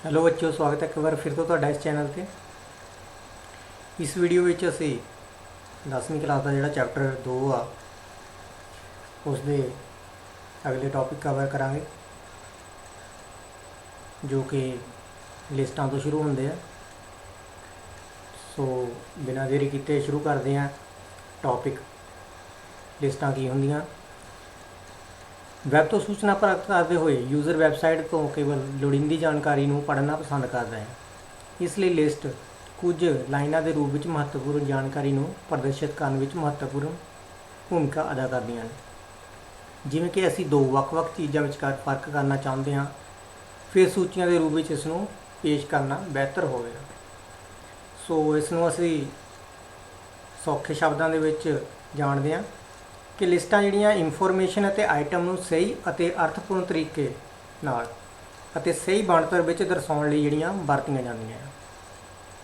Hello बच्चों, स्वागत है एक बार फिर तो तुहाडा इस चैनल पे। इस वीडियो में असी 10वीं क्लास का जोड़ा चैप्टर 2 आ उसके अगले टॉपिक कवर करांगे जो कि लिस्टां तो शुरू होंदे आ। सो बिना देरी कीते शुरू करते हैं टॉपिक। लिस्टां की होंदियां। वैब तो सूचना प्राप्त करते हुए यूज़र वैबसाइट तो केवल लोड़ींदी जानकारी नूं पढ़ना पसंद करता है, इसलिए लिस्ट कुछ लाइनां के रूप में महत्वपूर्ण जानकारी नूं प्रदर्शित करने में महत्वपूर्ण भूमिका अदा करदियां हैं। जिवें कि असीं दो वख-वख चीज़ां विचकार फर्क करना चाहते हैं, फिर सूचियां के रूप में इसनूं पेश करना बेहतर होवेगा। सो इसनूं असीं सौखे शब्दां दे विच जाणदे हां कि लिस्टां जिहड़ियां इंफॉर्मेशन अते आइटम नूं सही अते अर्थपूर्ण तरीके नाल अते सही ਬਣਤਰ ਵਿੱਚ दर्शाउण लई जिहड़ियां वरतीਆਂ ਜਾਂਦੀਆਂ हैं।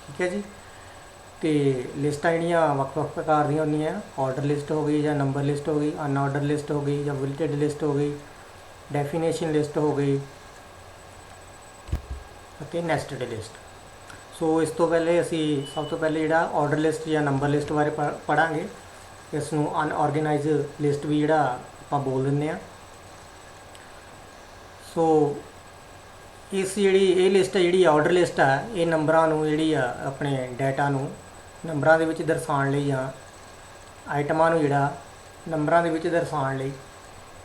ठीक है जी। तो लिस्टां जिहड़ियां ਵੱਖ-ਵੱਖ प्रकार ਦੀਆਂ ਹੁੰਦੀਆਂ ऑर्डर लिस्ट हो गई या नंबर लिस्ट हो गई, अनऑर्डर लिस्ट हो गई या बुलेटेड लिस्ट हो गई, डेफिनेशन लिस्ट हो गई अते नेस्टेड लिस्ट। सो इस तो पहले असी सब तो पहले जिहड़ा ऑर्डर लिस्ट या नंबर लिस्ट बारे पढ़ांगे। इसनूं अनऑर्गेनाइज लिस्ट भी जिहड़ा आपां बोल दिंदे आ। सो इस जिहड़ी ये लिस्ट है जिहड़ी ऑर्डर लिस्ट है, ये नंबरां नूं जिहड़ी आ अपने डाटा नूं नंबरां दे विच दर्शाउण लई जां आइटमां नूं जिहड़ा नंबरां दे विच दर्शाउण लई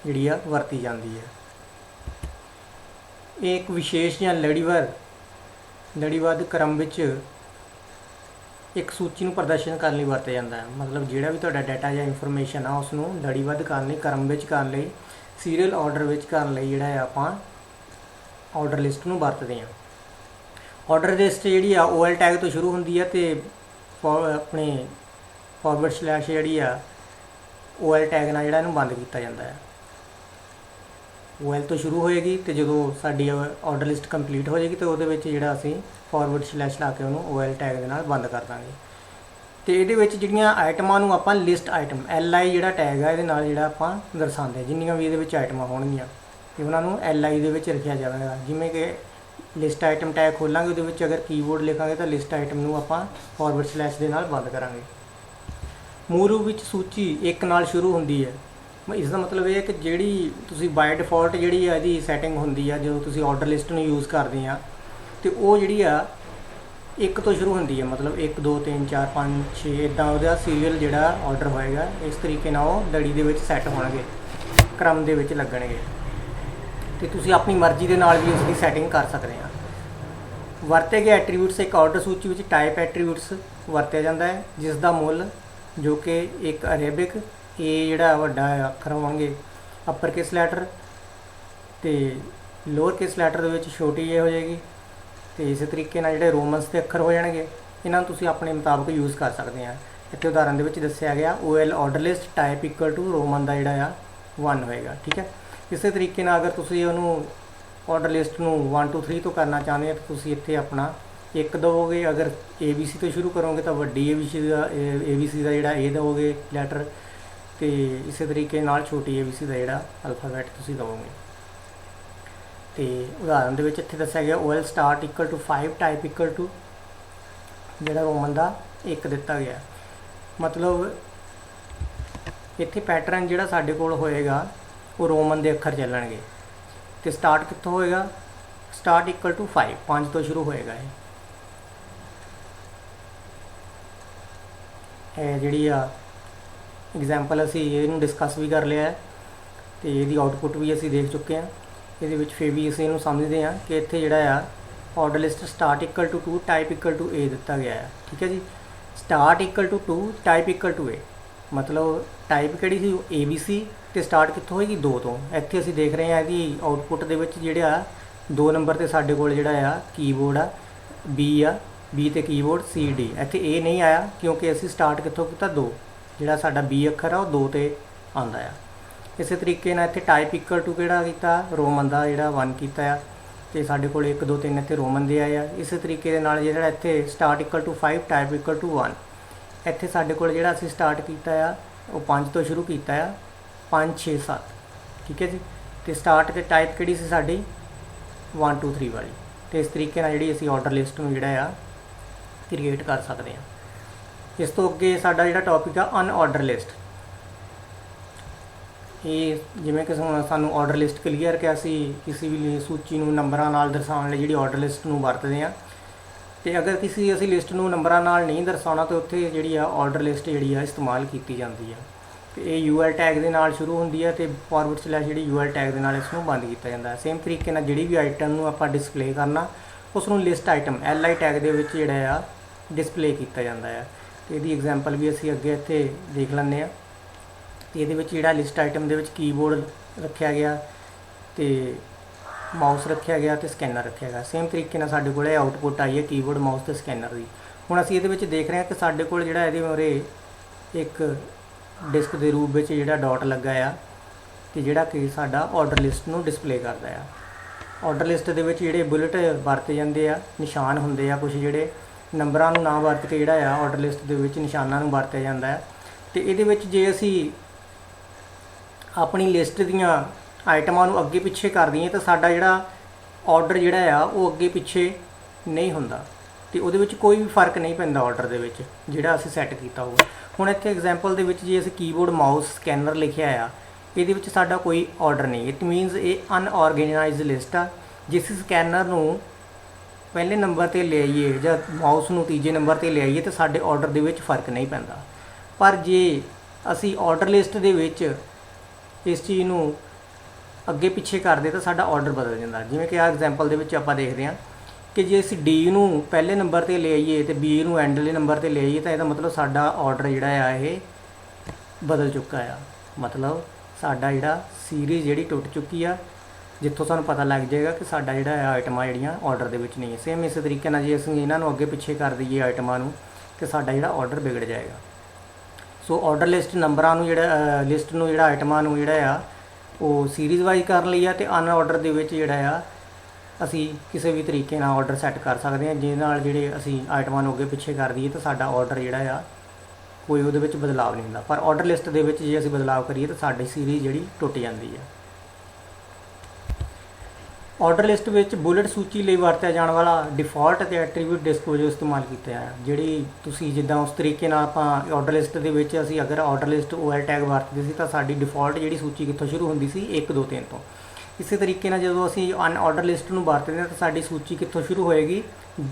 जिहड़ी आ वरती जांदी है। एक विशेष जां लड़ीबद्ध क्रम विच एक सूची नूं प्रदर्शन करने लई वरतिया जांदा है। मतलब जिहड़ा भी तुहाडा डाटा या इंफॉर्मेशन आ उसनूं लड़ीबद्ध करने लई क्रम विच करने लई सीरीयल ऑर्डर विच करने लई जिहड़ा आपां ऑर्डर लिस्ट नूं वरतदे हां। ऑर्डर लिस्ट जिहड़ी आ OL टैग तो शुरू हुंदी है ते अपने फॉरवर्ड स्लैश जिहड़ी आ OL टैग नाल जिहड़ा इहनूं बंद कीता जांदा है। OL तो शुरू होएगी तो जो साडी ऑर्डर लिस्ट कंप्लीट हो जाएगी तो वो जिहड़ा असीं फॉरवर्ड स्लैश ला के उन्होंने OL टैग दे नाल बंद कर देंगे। तो ये जिहड़ियां आइटमां नूं आपां लिस्ट आइटम LI जिहड़ा टैग है ये नाल जिहड़ा आपां दर्शांदे जिन्नियां भी ये आइटमां होणगीਆਂ ते उन्हां नूं LI दे विच रखिया जावेगा। जिवें कि लिस्ट आइटम टैग खोलांगे उहदे अगर कीबोर्ड लिखांगे तो लिस्ट आइटम नूं आपां फॉरवर्ड स्लैश दे नाल बंद करांगे। मूल रूप विच सूची एक नाल शुरू हुंदी है। इसका मतलब ये है कि जिहड़ी तुसीं बाय डिफॉल्ट जिहड़ी आ इहदी सैटिंग हुंदी आ जो तुसीं ऑर्डर लिस्ट नूं यूज़ करदे आ तो वो जिहड़ी आ एक तो शुरू होंदी है। मतलब 1 2 3 4 5 6 इदां उहदा सीरीयल जिहड़ा ऑर्डर होएगा इस तरीके नाल वो लड़ी दे विच सैट होणगे, क्रम दे विच लगणगे। ते तुसीं अपनी मर्जी दे नाल भी उसकी सैटिंग कर सकदे आ। वरते गए एट्रीब्यूट्स एक ऑर्डर सूची विच टाइप एट्रीब्यूट्स वरतिया जांदा है जिसका मुੱਲ जो कि एक अरेबिक ए जिहड़ा वड्डा अखर होणगे अपर केस लैटर ते लोअर केस लैटर दे विच छोटी ए हो जाएगी। तो इस तरीके नाल जिहड़े रोमन्स के अखर हो जाएंगे इन्हां तुसीं अपने मुताबिक यूज़ कर सकते हैं। इत्थे उदाहरण दे विच दस्सिया गया OL order list type equal to Roman का जिहड़ा 1 होएगा। ठीक है। इस तरीके नाल अगर तुसीं उहनूं ऑर्डर लिस्ट नूं 1 2 3 तो करना चाहते हैं तो तुसीं इत्थे अपना एक दोगे। अगर ABC तो शुरू करोगे तो वड्डी ABC का जिहड़ा ए दोगे लैटर तो इस तरीके नाल छोटी ABC का जिहड़ा अल्फाबैट तुसीं दोगे। तो उदाहरण के इत्थे दस्सिया गया OL start equal to 5 type equal to जिहड़ा रोमन का 1 दिता गया। मतलब इत्थे पैटर्न जिहड़ा साडे कोल होएगा वो रोमन के अखर चलणगे। तो स्टार्ट कित्थों होएगा? स्टार्ट इक्वल टू 5 तो शुरू होएगा। ये जिहड़ी आ एग्जाम्पल असी इहनूं डिस्कस भी कर लिया है तो ये आउटपुट भी असी देख चुके हैं। ये फिर भी असीं इहनूं समझते हैं कि इत्थे जिहड़ा आ order list start equal to 2 type equal to A दिता गया है। ठीक है जी। Start equal to 2 type equal to A मतलब टाइप किहड़ी सी ABC तो स्टार्ट कित्थों होएगी 2 तो। इत्थे असीं देख रहे हैं इहदी आउटपुट दे विच जिहड़ा 2 नंबर ते साडे कोल जिहड़ा आ कीबोर्ड आ B ते कीबोर्ड CD। इत्थे ए नहीं आया क्योंकि असीं स्टार्ट कित्थों कीता 2 जिहड़ा साडा B अखर आ वो 2 ते आंदा आ। इस तरीके नाल इत्थे टाइप इक्वल टू किहड़ा कीता रोमन का जिहड़ा 1 कीता तो साडे कोल 1 2 3 इत्थे रोमन दे आए आ। इस तरीके दे नाल जिहड़ा इत्थे start equal to 5 type equal to 1 इत्थे साडे कोल जिहड़ा असीं स्टार्ट कीता वो 5 तो शुरू कीता 5 6 7। ठीक है जी। तो स्टार्ट के टाइप किहड़ी सी साडी 1 2 3 वाली। तो इस तरीके नाल जिहड़ी असीं ऑर्डर लिस्ट नूं जिहड़ा आ क्रिएट कर सकते हैं। इस तो अगे साडा जिहड़ा टॉपिक आ अनऑर्डर लिस्ट। ये जिवें कि सानू ऑर्डर लिस्ट क्लीयर कि असी किसी भी सूची नूं नंबरां नाल दर्शाउण लई जिहड़ी ऑर्डर लिस्ट नूं वरतदे आ, ते अगर किसी असी लिस्ट नूं नंबरां नाल नहीं दर्शाउणा तो उत्थे जिहड़ी आ ऑर्डर लिस्ट जिहड़ी आ इस्तेमाल कीती जांदी है। तो ये UL टैग दे नाल शुरू हुंदी है, तो फॉरवर्ड स्लैश जिहड़ी UL टैग दे नाल इस नूं बंद कीता जांदा है। सेम तरीके नाल जिहड़ी भी आइटम नूं आपां डिस्पले करना उस नूं लिस्ट आइटम LI टैग दे विच जिहड़ा आ डिस्पले कीता जांदा है। तो इहदी एग्जाम्पल भी असीं अगे इत्थे देख लैंदे आ। तो ये जिहड़ा लिस्ट आइटम दे विच कीबोर्ड रखा गया, तो माउस रखा गया, तो स्कैनर रखा गया। सेम तरीके नाल साडे कोल आउटपुट आई है कीबोर्ड माउस तो स्कैनर की। हुण असीं इहदे विच देख रहे हैं कि साडे कोल जिहड़ा इहदे मोरे एक डिस्क के रूप में जिहड़ा डॉट लगा आ, तो जिहड़ा कि साडा ऑर्डर लिस्ट नूं डिस्पले करदा है। ऑर्डर लिस्ट दे विच जिहड़े बुलेट वरते जांदे आ, निशान हुंदे आ, कुछ जिहड़े नंबरां नूं ना वरत के जिहड़ा आ ऑर्डर लिस्ट दे विच निशानां नूं वरतिया जांदा है। तो इहदे विच जे असीं अपनी लिस्ट दीयां आइटमां नूं अगे पिछे कर दईए तो साडा जिहड़ा ऑर्डर जिहड़ा आ वो अगे पिछे नहीं हुंदा, तो उहदे विच कोई भी फर्क नहीं पैंदा ऑर्डर दे विच जिहड़ा असीं सैट कीता होगा। हुण इत्थे एग्जाम्पल दे विच जे असीं कीबोर्ड माउस स्कैनर लिखिआ आ, इहदे विच साडा कोई ऑर्डर नहीं। इट मीनस ये अनऑर्गेनाइज लिस्ट आ। जिस स्कैनर नूं पहले नंबर ते ले आईए जां माउस नूं तीजे नंबर ते ले आईए तो साडे ऑर्डर दे विच फर्क नहीं पैंदा। पर जे असीं ऑर्डर लिस्ट दे विच इस चीज़ नूं अगे पिछे करदे तो साडा ऑर्डर बदल जांदा। जिवें कि आ एग्जाम्पल दे विच आपां देखदे हां कि जे असीं D नूं पहले नंबर ते ले आईए तो B नूं एंडले नंबर ते ले आईए तो इहदा मतलब साडा ऑर्डर जिहड़ा आ ये बदल चुका आ। मतलब साडा जिहड़ा सीरीज़ जिहड़ी टुट चुकी आ, जित्थों सानूं पता लग जाएगा कि साडा जिहड़ा आइटमां जिहड़ियां ऑर्डर दे विच नहीं है। सेम इस तरीके नाल जे असीं इन्हां नूं अगे पिछे कर दईए आइटमां नूं तो साडा जिहड़ा ऑर्डर बिगड़ जाएगा। सो ऑर्डर लिस्ट नंबरां नूं जिहड़ा लिस्ट नूं जिहड़ा आइटमां नूं जिहड़ा आ वो सीरीज़ वाइज कर लई आ, ते अनऑर्डर दे विच जिहड़ा आ असीं किसी भी तरीके नाल ऑर्डर सैट कर सकदे हां, जिहदे नाल जिहड़े असीं आइटमां नूं अगे पिछे कर दईए तो साडा ऑर्डर जिहड़ा आ कोई उहदे विच बदलाव नहीं हुंदा। पर ऑर्डर लिस्ट दे विच जे असीं बदलाव करिए तो साडी सीरीज़ जिहड़ी टुट जांदी है। ऑर्डर लिस्ट विच बुलेट सूची लई वरतिया जाण वाला डिफॉल्ट ते एट्रीब्यूट डिस्क्लोजर इस्तेमाल कीते आ। जिहड़ी तुसीं जिद्दां उस तरीके नाल आपां ऑर्डर लिस्ट दे विच असीं अगर ऑर्डर लिस्ट OL टैग वरतदे सी तां साडी डिफॉल्ट जिहड़ी सूची कित्थों शुरू हुंदी सी 1 2 3 तो। इसे तरीके नाल जदों असीं अनऑर्डर लिस्ट नूं वरतदे हां तां साडी सूची कित्थों शुरू होएगी,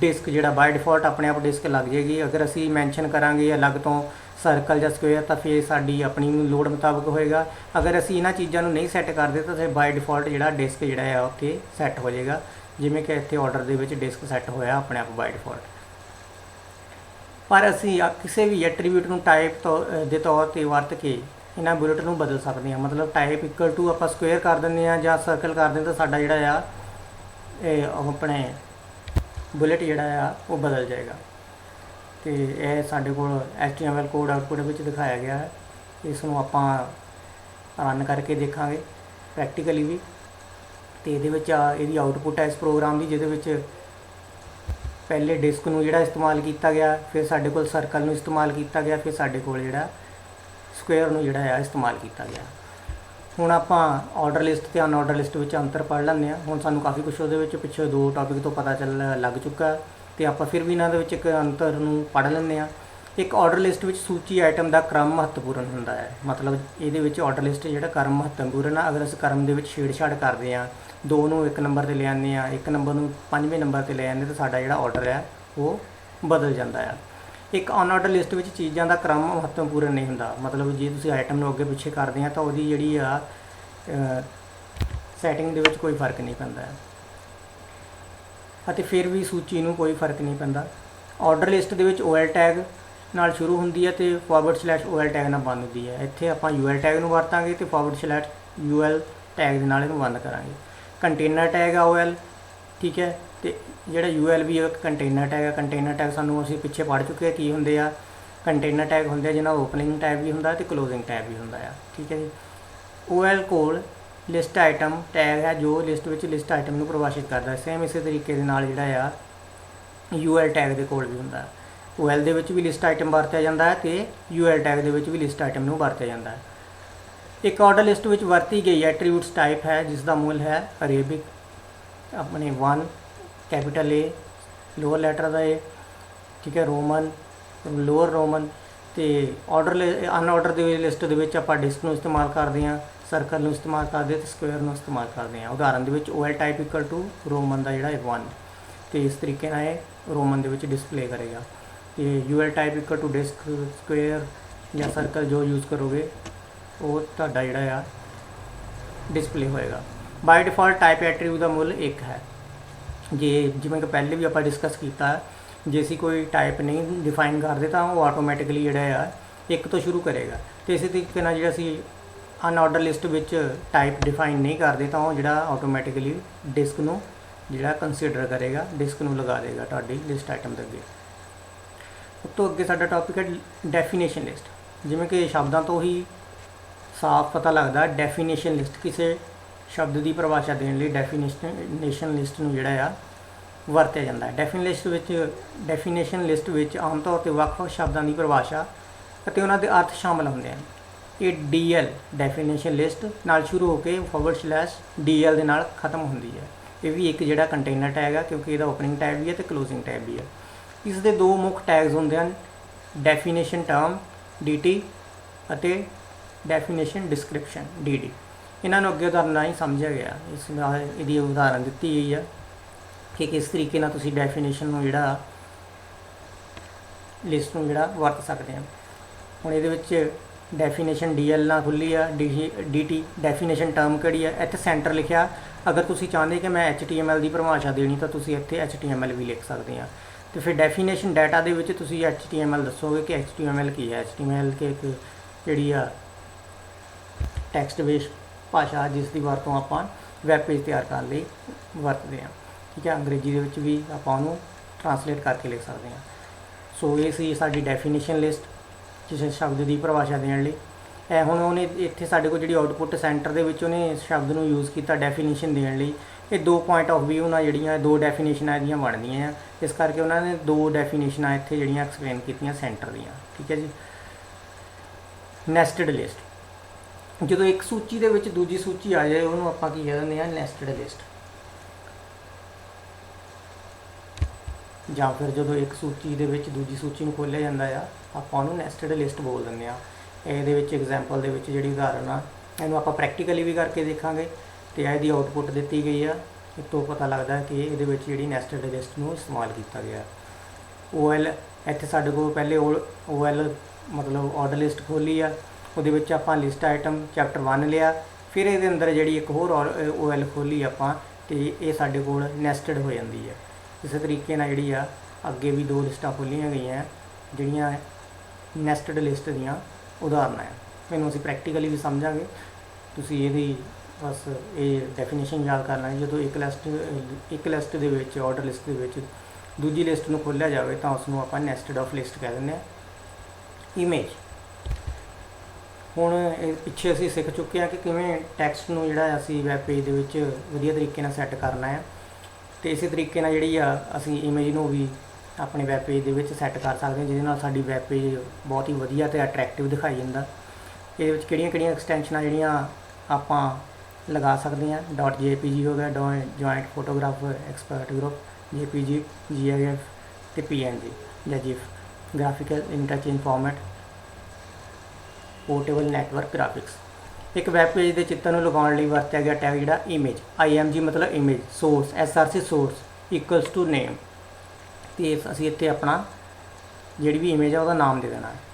डिस्क जिहड़ा बाय डिफॉल्ट अपने आप डिस्क लग जाएगी। अगर असीं मैंशन करांगे अलग तो सर्कल या स्क्वेयर तो फिर साडी अपनी लोड़ मुताबक होएगा। अगर असीं इन्हां चीज़ां नूं नहीं सैट करदे तो फिर बाय डिफॉल्ट जिहड़ा डिस्क जिहड़ा है उत्थे सैट हो जाएगा, जिवें कि इत्थे ऑर्डर दे विच डिस्क सैट होया अपने आप बाय डिफॉल्ट। पर असीं किसी भी एट्रीब्यूट नूं टाइप दे तौर ते वरत के इन्हां बुलेट नूं बदल सकदे हां। मतलब टाइप इक्वल टू आपां स्क्वेयर कर दिंदे हां जां सर्कल कर दिंदे तो साडा जिहड़ा आ अपने बुलेट जिहड़ा आ वो बदल जाएगा। तो यह साढ़े को HTML कोड आउटपुट विच दिखाया गया है। इसनूं आपां रन करके देखांगे प्रैक्टिकली भी। तो ये आउटपुट है इस प्रोग्राम की, जिहदे विच पहले डिस्क नूं जिहड़ा इस्तेमाल किया गया, फिर साढ़े कोल सर्कल नूं इस्तेमाल किया गया, फिर साढ़े कोल जिहड़ा स्क्वेयर नूं जिहड़ा इस्तेमाल किया गया। हुण आपां ऑर्डर लिस्ट ते अनऑर्डर लिस्ट विच अंतर पढ़ लैंदे हां। हुण सानूं काफ़ी कुछ उहदे विच पिछे 2 टॉपिक तो पता चल लग चुका है, तो आप फिर भी इन्हां दे विच एक अंतर नूं पढ़ लैंदे हां। एक ऑर्डर लिस्ट विच सूची आइटम का क्रम महत्वपूर्ण हुंदा है। मतलब इहदे विच ऑर्डर लिस्ट जिहड़ा क्रम महत्वपूर्ण है। अगर असीं क्रम दे विच छेड़छाड़ करदे हां, 2 नूं 1 नंबर ते ले आने आ, 1 नंबर नूं 5वें नंबर ते ले आने तो साडा जिहड़ा ऑर्डर है वो बदल जाता है। एक अनऑर्डर लिस्ट विच चीज़ां का क्रम महत्वपूर्ण नहीं हुंदा। मतलब जे तुसीं आइटम नूं अगे पिछे करदे हां तो उहदी जिहड़ी आ सैटिंग दे विच कोई फर्क नहीं पैंदा है, ਅਤੇ फिर भी सूची नूं कोई फर्क नहीं पैंदा। ऑर्डर लिस्ट दे विच OL टैग नाल शुरू हुंदी है तो /OL टैग नाल बंद हुंदी है। इत्थे आपां UL टैग नूं वरतांगे तो /UL टैग दे नाल इहनूं बंद करांगे। कंटेनर टैग आ OL, ठीक है। तो जिहड़ा UL भी एक कंटेनर टैग है। कंटेनर टैग सानूं असीं पिछे पढ़ चुके की हुंदे आ। कंटेनर टैग हुंदे जिन्हां ओपनिंग टैग भी हुंदा ते क्लोजिंग टैग भी हुंदा आ, ठीक है जी। OL कोल लिस्ट आइटम टैग है जो लिस्ट विच लिस्ट आइटम नूं परिभाषित करता है। सेम इस तरीके दे नाल जिहड़ा आ UL टैग दे कोल भी हुंदा है। OL दे विच भी लिस्ट आइटम वरतिया जांदा है ते UL टैग दे विच भी लिस्ट आइटम नूं वरतिया जांदा है। एक ऑर्डर लिस्ट विच वरती गई एट्रीब्यूट्स टाइप है जिसका मूल है अरेबिक अपने 1 कैपिटल ए, लोअर लैटर का ए, ठीक है, रोमन, लोअर रोमन। तो ऑर्डर अनऑर्डर की लिस्ट के आप डिस्क को इस्तेमाल करते हैं, सर्कल में इस्तेमाल करते हैं, तो स्क्वेयर में इस्तेमाल करते हैं। उदाहरण के OL type equal to Roman का जोड़ा 1, तो इस तरीके ना ये रोमन के डिस्प्ले करेगा। तो UL type equal to disc, square या सर्कल जो यूज़ करोगे वो तुहाडा जिहड़ा डिस्प्ले होएगा। बाय डिफॉल्ट टाइप एट्रीब्यूट का मुल 1 है। जे जिवें कि पहले भी आप डिस्कस किया, जे असीं कोई टाइप नहीं डिफाइन करते तो वो ऑटोमैटिकली जिहड़ा 1 तो शुरू करेगा। तो इस तरीके नाल जिहड़ा असीं unordered list which type define नहीं करते तो वो जिहड़ा ऑटोमैटिकली डिस्क नूं जिहड़ा कंसीडर करेगा, डिस्क नूं लगा देगा तुहाडी लिस्ट आइटम दे अगे। उस तो अगे साडा टॉपिक है डेफिनेशन लिस्ट। जिवें कि शब्दां तो ही साफ पता लगता डेफिनेशन लिस्ट किसी शब्द की परिभाषा देने लिए डेफिनेशन लिस्ट नूं जिहड़ा वरत्या जाता है। डेफिनेशन लिस्ट विच आम तौर पर ਵੱਖ-ਵੱਖ शब्दों की परिभाषा ਅਤੇ ਉਹਨਾਂ ਦੇ अर्थ शामिल होंगे हैं। ये DL डेफिनेशन लिस्ट नाल शुरू होकर /DL ਦੇ ਨਾਲ खत्म होती है। ये भी एक जिहड़ा कंटेनर टैग है, क्योंकि इसका ओपनिंग टैग भी है तो क्लोजिंग टैग भी है। इसके 2 मुख्य टैग्स होंगे हैं, डेफिनेशन टर्म DT ਅਤੇ डेफिनेशन डिस्क्रिप्शन DD। इन्होंने अगे उदाहरण ही समझा गया, इसकी उदाहरण दी गई है कि किस तरीके नाल तुसीं डेफिनेशन नूं जिहड़ा लिस्ट नूं जिहड़ा वरत सकते हैं। हुण इहदे विच डेफिनेशन DL नाल खुली है, DT डेफिनेशन टर्म किहड़ी है, इत्थे सेंटर लिखिया। अगर तुसीं चाहते कि मैं HTML की परिभाषा देनी तो तुसीं इत्थे HTML भी लिख सकते हैं। तो फिर डेफिनेशन डाटा दे विच तुसीं HTML दसोगे कि HTML की है। HTML के एक जिहड़ी आ टैक्सट बेस भाषा जिसकी वरतों आपां वैब पेज तैयार करने लई वरतते हैं, ठीक है। अंग्रेजी दे विच भी आपां उहनूं ट्रांसलेट करके लिख सकते हैं। सो ये सी साडी डेफिनेशन लिस्ट किसी शब्द की परिभाषा देने लई। हुण उहने इत्थे साडे कोल जिहड़ी आउटपुट सेंटर दे विच उहने शब्द नूं यूज़ किया डेफिनेशन देने लई। ये 2 पॉइंट ऑफ व्यू नाल जिहड़ियां 2 डेफिनेशनां इहदियां बनदियां हैं, इस करके उन्होंने 2 डेफिनेशनां इत्थे जिहड़ियां एक्सप्लेन कीतियां सेंटर दीयां, ठीक है जी। नैसटेड लिस्ट, जो एक सूची दे विच दूजी सूची आ जाए उन्होंने आपां की कह दिंदे हैं नैसटेड लिस्ट। ਜਾਂ फिर जो एक सूची दे विच दूजी सूची नूं खोलिया जांदा आ आपां उहनूं नैसटेड लिस्ट बोल दिंदे आ। इहदे विच एग्जाम्पल दे विच जिहड़ी उदाहरण आ इहनूं आपां प्रैक्टिकली भी करके देखांगे तो इहदी आउटपुट दित्ती गई आ। इस तो पता लगता है कि इहदे विच जिहड़ी नैसटेड लिस्ट नूं इस्तेमाल किया गया। OL इत्थे साडे कोल पहले OL मतलब ऑर्डर लिस्ट खोली आ, उहदे विच आपां लिस्ट आइटम चैप्टर 1 लिया, फिर इहदे अंदर जिहड़ी एक होर OL खोली आपां तो ये साडे कोल नैसटेड हो जाती है। इस तरीके नाल जिहड़ी आ अगे भी 2 लिस्टां खोलियां गई हैं जिहड़ियां नैसटेड लिस्ट दीयां उदाहरण है। इहनूं असीं प्रैक्टिकली भी समझांगे, तुसीं इहदी बस ये डेफिनेशन याद करना है। जो एक लिस्ट दे विच ऑर्डर लिस्ट दे विच दूजी लिस्ट नूं खोलिया जाए तो उसनूं आपां नैसटेड ऑफ लिस्ट कह दिंदे हैं। इमेज, हुण पिछे असीं सीख चुके हैं कि किवें टैक्सट नूं जिहड़ा असीं वैब पेज दे विच वधिया तरीके नाल सैट करना है। तो इस तरीके नाल जिहड़ी असीं इमेज नूं भी अपने वैब पेज दे विच सैट कर सकते हैं, जिहदे नाल साडी वैब पेज बहुत ही वधिया ते अट्रैक्टिव दिखाई दिंदा। इहदे विच किहड़ियां एक्सटेंशनां जिहड़ियां आपां लगा सकते हैं, .jpg हो गया, joint photographer expert group, JPG, GIF तो PNG या GIF, graphical interchange format, portable network graphics. एक वैब पेज के चित्र को लगाने लिए वरत्या गया टैग जिहड़ा इमेज, IMG मतलब image, source SRC source equals to name. तो असीं इत्थे अपना जिहड़ी भी इमेज है उसका नाम दे देना है।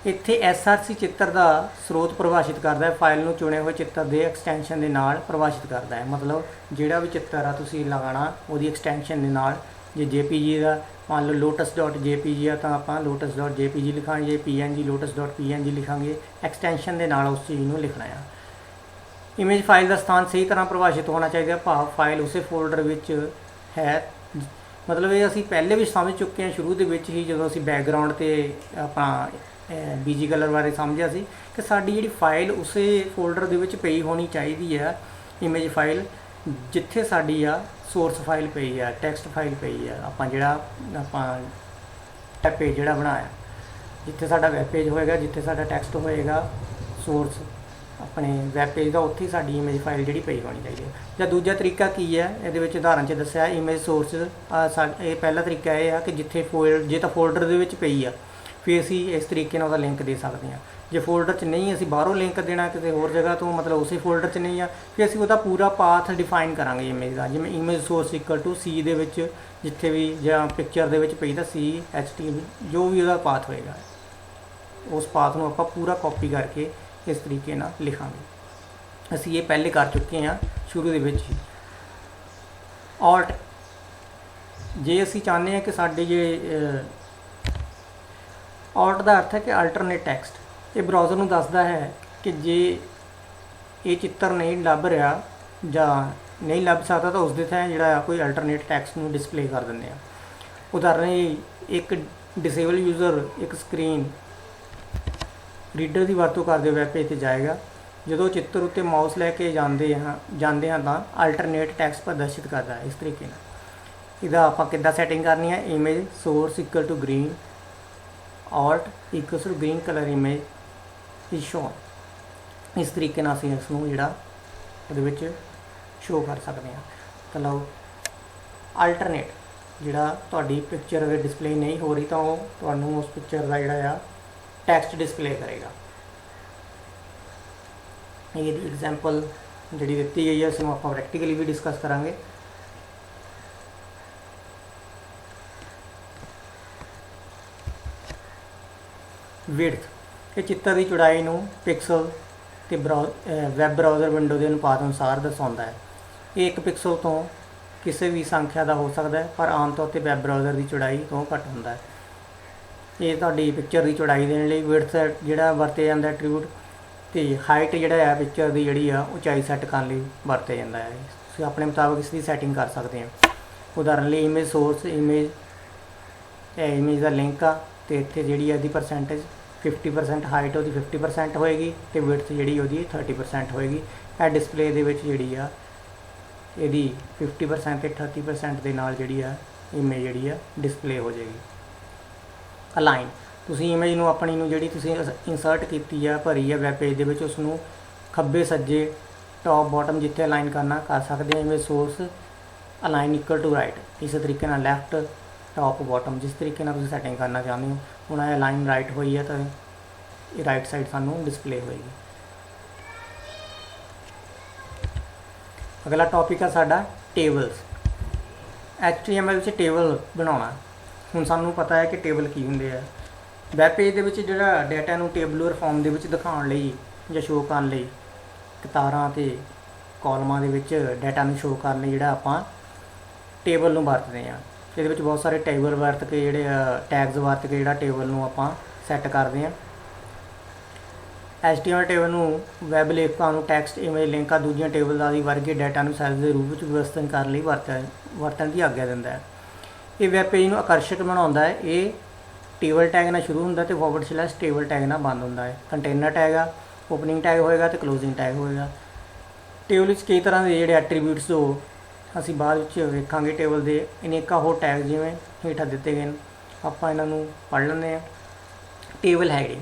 इत्थे SRC चित्र का स्रोत परिभाषित करता है, फाइल में चुने हुए चित्र के एक्सटेंशन के नाल परिभाषित करता है। मतलब जिहड़ा भी चित्र आ तुसीं लगाना उसकी एक्सटेंशन के नाल, जे JPG का मान लो lotus.jpg है तो आपां lotus.jpg लिखांगे, जे PNG lotus.png लिखांगे, एक्सटेंशन के नाल उस चीज़ को लिखना है। इमेज फाइल का स्थान सही तरह परिभाषित होना चाहिए, भाव फाइल उस फोल्डर विच है। मतलब ये असीं पहले भी समझ चुके हैं शुरू दे विच ही, जदों असीं बैकग्राउंड ते अपना BG कलर बारे समझिया सी कि साडी जिहड़ी फाइल उस फोल्डर दे विच पई होनी चाहिदी है। इमेज फाइल जिथे साडी आ सोर्स फाइल पई है, टैक्सट फाइल पई है, आपां जिहड़ा आपां वैब पेज जिहड़ा बनाया, जिथे साडा वैब पेज होएगा, जिथे साडा टैक्सट होएगा, सोर्स ਆਪਣੇ ਵੈਬ ਪੇਜ ਦਾ, ਉੱਥੇ ਸਾਡੀ ਇਮੇਜ ਫਾਈਲ ਜਿਹੜੀ ਪਈ ਹੋਣੀ ਚਾਹੀਦੀ ਹੈ। ਜਾਂ ਦੂਜਾ ਤਰੀਕਾ ਕੀ ਹੈ, ਇਹਦੇ ਵਿੱਚ ਉਦਾਹਰਨ 'ਚ ਦੱਸਿਆ ਇਮੇਜ ਸੋਰਸ। ਇਹ ਪਹਿਲਾ ਤਰੀਕਾ ਇਹ ਆ ਕਿ ਜਿੱਥੇ ਜੇ ਤਾਂ ਫੋਲਡਰ ਦੇ ਵਿੱਚ ਪਈ ਆ ਫਿਰ ਅਸੀਂ ਇਸ ਤਰੀਕੇ ਨਾਲ ਉਹਦਾ ਲਿੰਕ ਦੇ ਸਕਦੇ ਹਾਂ। ਜੇ ਫੋਲਡਰ 'ਚ ਨਹੀਂ, ਅਸੀਂ ਬਾਹਰੋਂ ਲਿੰਕ ਦੇਣਾ ਕਿਸੇ ਹੋਰ ਜਗ੍ਹਾ ਤੋਂ, ਮਤਲਬ ਉਸੇ ਫੋਲਡਰ 'ਚ ਨਹੀਂ ਆ, ਫਿਰ ਅਸੀਂ ਉਹਦਾ ਪੂਰਾ ਪਾਥ ਡਿਫਾਈਨ ਕਰਾਂਗੇ ਇਮੇਜ ਦਾ। ਜਿਵੇਂ image source equal to C ਦੇ ਵਿੱਚ ਜਿੱਥੇ ਵੀ ਜਾਂ ਪਿਕਚਰ ਦੇ ਵਿੱਚ ਪਈ ਤਾਂ CHTML ਜੋ ਵੀ ਉਹਦਾ ਪਾਥ ਹੋਏਗਾ, ਉਸ ਪਾਥ ਨੂੰ ਆਪਾਂ ਪੂਰਾ ਕਾਪੀ ਕਰਕੇ ਇਸ ਤਰੀਕੇ ਨਾਲ ਲਿਖਾਂਗੇ। ਅਸੀਂ ਇਹ ਪਹਿਲੇ ਕਰ ਚੁੱਕੇ ਹਾਂ ਸ਼ੁਰੂ ਦੇ ਵਿੱਚ ਹੀ। ਆਲਟ, ਜੇ ਅਸੀਂ ਚਾਹੁੰਦੇ ਹਾਂ ਕਿ ਸਾਡੇ ਆਲਟ ਦਾ ਅਰਥ ਹੈ ਕਿ ਅਲਟਰਨੇਟ ਟੈਕਸਟ। ਇਹ ਬਰਾਊਜ਼ਰ ਨੂੰ ਦੱਸਦਾ ਹੈ ਕਿ ਜੇ ਇਹ ਚਿੱਤਰ ਨਹੀਂ ਲੱਭ ਰਿਹਾ ਜਾਂ ਨਹੀਂ ਲੱਭ ਸਕਦਾ ਤਾਂ ਉਸਦੇ ਥਾਂ ਜਿਹੜਾ ਕੋਈ ਅਲਟਰਨੇਟ ਟੈਕਸਟ ਨੂੰ ਡਿਸਪਲੇ ਕਰ ਦਿੰਦੇ ਆ। ਉਦਾਹਰਨ ਲਈ ਇੱਕ ਡਿਸੇਬਲ ਯੂਜ਼ਰ ਇੱਕ ਸਕਰੀਨ ਰੀਡਰ ਦੀ ਵਰਤੋਂ ਕਰਦੇ ਵੈਬ ਪੇਜ 'ਤੇ ਜਾਏਗਾ। ਜਦੋਂ ਚਿੱਤਰ ਉੱਤੇ ਮਾਊਸ ਲੈ ਕੇ ਜਾਂਦੇ ਹਾਂ ਤਾਂ ਅਲਟਰਨੇਟ ਟੈਕਸਟ ਪ੍ਰਦਰਸ਼ਿਤ ਕਰਦਾ ਹੈ ਇਸ ਤਰੀਕੇ ਨਾਲ। ਇਹਦਾ ਆਪਾਂ ਕਿੱਦਾਂ ਸੈਟਿੰਗ ਕਰਨੀ ਹੈ, image source equal to green, alt equal to green colour image is shown. ਇਸ ਤਰੀਕੇ ਨਾਲ ਅਸੀਂ ਇਸ ਨੂੰ ਜਿਹੜਾ ਉਹਦੇ ਵਿੱਚ ਸ਼ੋਅ ਕਰ ਸਕਦੇ ਹਾਂ। ਤਾਂ ਲਓ, ਅਲਟਰਨੇਟ ਜਿਹੜਾ ਤੁਹਾਡੀ ਪਿਕਚਰ ਅਗਰ ਡਿਸਪਲੇ ਨਹੀਂ ਹੋ ਰਹੀ ਤਾਂ ਉਹ ਤੁਹਾਨੂੰ ਉਸ ਪਿਕਚਰ ਦਾ ਜਿਹੜਾ ਆ ਟੈਕਸਟ ਡਿਸਪਲੇ ਕਰੇਗਾ। ਇਹਦੀ ਐਗਜ਼ਾਮਪਲ ਜਿਹੜੀ ਦਿੱਤੀ ਗਈ ਹੈ ਇਸ ਨੂੰ ਆਪਾਂ ਪ੍ਰੈਕਟੀਕਲੀ ਵੀ ਡਿਸਕਸ ਕਰਾਂਗੇ। ਵਿਡਥ, ਇਹ ਚਿੱਤਰ ਦੀ ਚੌੜਾਈ ਨੂੰ ਪਿਕਸਲ ਤੇ ਵੈਬ ਬਰਾਊਜ਼ਰ ਵਿੰਡੋ ਦੇ ਅਨੁਪਾਤ ਅਨੁਸਾਰ ਦਰਸਾਉਂਦਾ ਹੈ। ਇਹ 1 ਪਿਕਸਲ ਤੋਂ ਕਿਸੇ ਵੀ ਸੰਖਿਆ ਦਾ ਹੋ ਸਕਦਾ ਹੈ, ਪਰ ਆਮ ਤੌਰ 'ਤੇ ਵੈਬ ਬਰਾਊਜ਼ਰ ਦੀ ਚੌੜਾਈ ਤੋਂ ਘੱਟ ਹੁੰਦਾ ਹੈ। ਇਹ ਤੁਹਾਡੀ ਪਿਕਚਰ ਦੀ ਚੌੜਾਈ ਦੇਣ ਲਈ ਵਿਡਥ ਜਿਹੜਾ ਵਰਤਿਆ ਜਾਂਦਾ ਐਟਰੀਬਿਊਟ, ਅਤੇ ਹਾਈਟ ਜਿਹੜਾ ਆ ਪਿਕਚਰ ਦੀ ਜਿਹੜੀ ਆ ਉਚਾਈ ਸੈੱਟ ਕਰਨ ਲਈ ਵਰਤਿਆ ਜਾਂਦਾ ਹੈ। ਤੁਸੀਂ ਆਪਣੇ ਮੁਤਾਬਕ ਇਸ ਦੀ ਸੈਟਿੰਗ ਕਰ ਸਕਦੇ ਹੋ। ਉਦਾਹਰਨ ਲਈ ਇਮੇਜ ਸੋਰਸ ਇਮੇਜ ਦਾ ਲਿੰਕ ਆ, ਅਤੇ ਇੱਥੇ ਜਿਹੜੀ ਇਹਦੀ ਪਰਸੈਂਟੇਜ 50% ਹਾਈਟ ਉਹਦੀ 50% ਹੋਏਗੀ ਅਤੇ ਵਿਡਥ ਜਿਹੜੀ ਉਹਦੀ 30% ਹੋਏਗੀ। ਇਹ ਡਿਸਪਲੇ ਦੇ ਵਿੱਚ ਜਿਹੜੀ ਆ ਇਹਦੀ 50% ਅਤੇ 30% ਦੇ ਨਾਲ ਜਿਹੜੀ ਆ ਇਮੇਜ ਜਿਹੜੀ ਆ ਡਿਸਪਲੇ ਹੋ ਜਾਏਗੀ। ਅਲਾਈਨ, ਤੁਸੀਂ ਇਮੇਜ ਨੂੰ ਆਪਣੀ ਨੂੰ ਜਿਹੜੀ ਤੁਸੀਂ ਇੰਸਰਟ ਕੀਤੀ ਆ, ਭਰੀ ਆ ਵੈਬ ਪੇਜ ਦੇ ਵਿੱਚ, ਉਸ ਨੂੰ ਖੱਬੇ ਸੱਜੇ ਟੌਪ ਬਾਟਮ ਜਿੱਥੇ ਅਲਾਈਨ ਕਰਨਾ ਕਰ ਸਕਦੇ ਹਾਂ। Image source align equal to right, ਇਸੇ ਤਰੀਕੇ ਨਾਲ ਲੈਫਟ ਟੌਪ ਬਾਟਮ ਜਿਸ ਤਰੀਕੇ ਨਾਲ ਤੁਸੀਂ ਸੈਟਿੰਗ ਕਰਨਾ ਚਾਹੁੰਦੇ ਹੋ। ਹੁਣ ਇਹ ਅਲਾਈਨ ਰਾਈਟ ਹੋਈ ਹੈ ਤਾਂ ਇਹ ਰਾਈਟ ਸਾਈਡ ਸਾਨੂੰ ਡਿਸਪਲੇ ਹੋਏਗੀ। ਅਗਲਾ ਟੌਪਿਕ ਹੈ ਸਾਡਾ ਟੇਬਲਸ। HTML ਵਿੱਚ ਟੇਬਲ ਬਣਾਉਣਾ। ਹੁਣ ਸਾਨੂੰ ਪਤਾ ਹੈ ਕਿ ਟੇਬਲ ਕੀ ਹੁੰਦੇ ਆ। ਵੈਬ ਪੇਜ ਦੇ ਵਿੱਚ ਜਿਹੜਾ ਡਾਟਾ ਨੂੰ ਟੇਬਲਰ ਫਾਰਮ ਦੇ ਵਿੱਚ ਦਿਖਾਉਣ ਲਈ ਜਾਂ ਸ਼ੋਅ ਕਰਨ ਲਈ, ਕਤਾਰਾਂ ਅਤੇ ਕਾਲਮਾਂ ਦੇ ਵਿੱਚ ਡਾਟਾ ਨੂੰ ਸ਼ੋਅ ਕਰਨ ਲਈ ਜਿਹੜਾ ਆਪਾਂ ਟੇਬਲ ਨੂੰ ਵਰਤਦੇ ਹਾਂ। ਇਹਦੇ ਵਿੱਚ ਬਹੁਤ ਸਾਰੇ ਟੇਬਲ ਵਰਤ ਕੇ ਜਿਹੜੇ ਟੈਗਸ ਵਰਤ ਕੇ ਜਿਹੜਾ ਟੇਬਲ ਨੂੰ ਆਪਾਂ ਸੈੱਟ ਕਰਦੇ ਹਾਂ। HTML ਟੇਬਲ ਨੂੰ ਵੈਬ ਲੇਖਕਾਂ ਨੂੰ ਟੈਕਸਟ, ਇਮੇਜ, ਲਿੰਕਾਂ, ਦੂਜੀਆਂ ਟੇਬਲ ਆਦਿ ਵਰਗੇ ਡਾਟਾ ਨੂੰ ਸੈੱਲ ਦੇ ਰੂਪ ਵਿੱਚ ਵਿਵਸਥਿਤ ਕਰਨ ਲਈ ਵਰਤਣ ਦੀ ਆਗਿਆ ਦਿੰਦਾ ਹੈ। ਇਹ ਵੈਬ ਪੇਜ ਨੂੰ ਆਕਰਸ਼ਕ ਬਣਾਉਂਦਾ ਹੈ। ਇਹ ਟੇਬਲ ਟੈਗ ਨਾਲ ਸ਼ੁਰੂ ਹੁੰਦਾ ਅਤੇ / ਟੇਬਲ ਟੈਗ ਨਾਲ ਬੰਦ ਹੁੰਦਾ ਹੈ। ਕੰਟੇਨਰ ਟੈਗ ਆ, ਓਪਨਿੰਗ ਟੈਗ ਹੋਏਗਾ ਅਤੇ ਕਲੋਜ਼ਿੰਗ ਟੈਗ ਹੋਏਗਾ। ਟੇਬਲ ਵਿੱਚ ਕਈ ਤਰ੍ਹਾਂ ਦੇ ਜਿਹੜੇ ਐਟਰੀਬਿਊਟਸ ਹੋ ਅਸੀਂ ਬਾਅਦ ਵਿੱਚ ਵੇਖਾਂਗੇ। ਟੇਬਲ ਦੇ ਅਨੇਕਾਂ ਹੋਰ ਟੈਗ ਜਿਵੇਂ ਹੇਠਾਂ ਦਿੱਤੇ ਗਏ ਨੇ, ਆਪਾਂ ਇਹਨਾਂ ਨੂੰ ਪੜ੍ਹ ਲੈਂਦੇ ਹਾਂ। ਟੇਬਲ ਹੈਡਿੰਗ,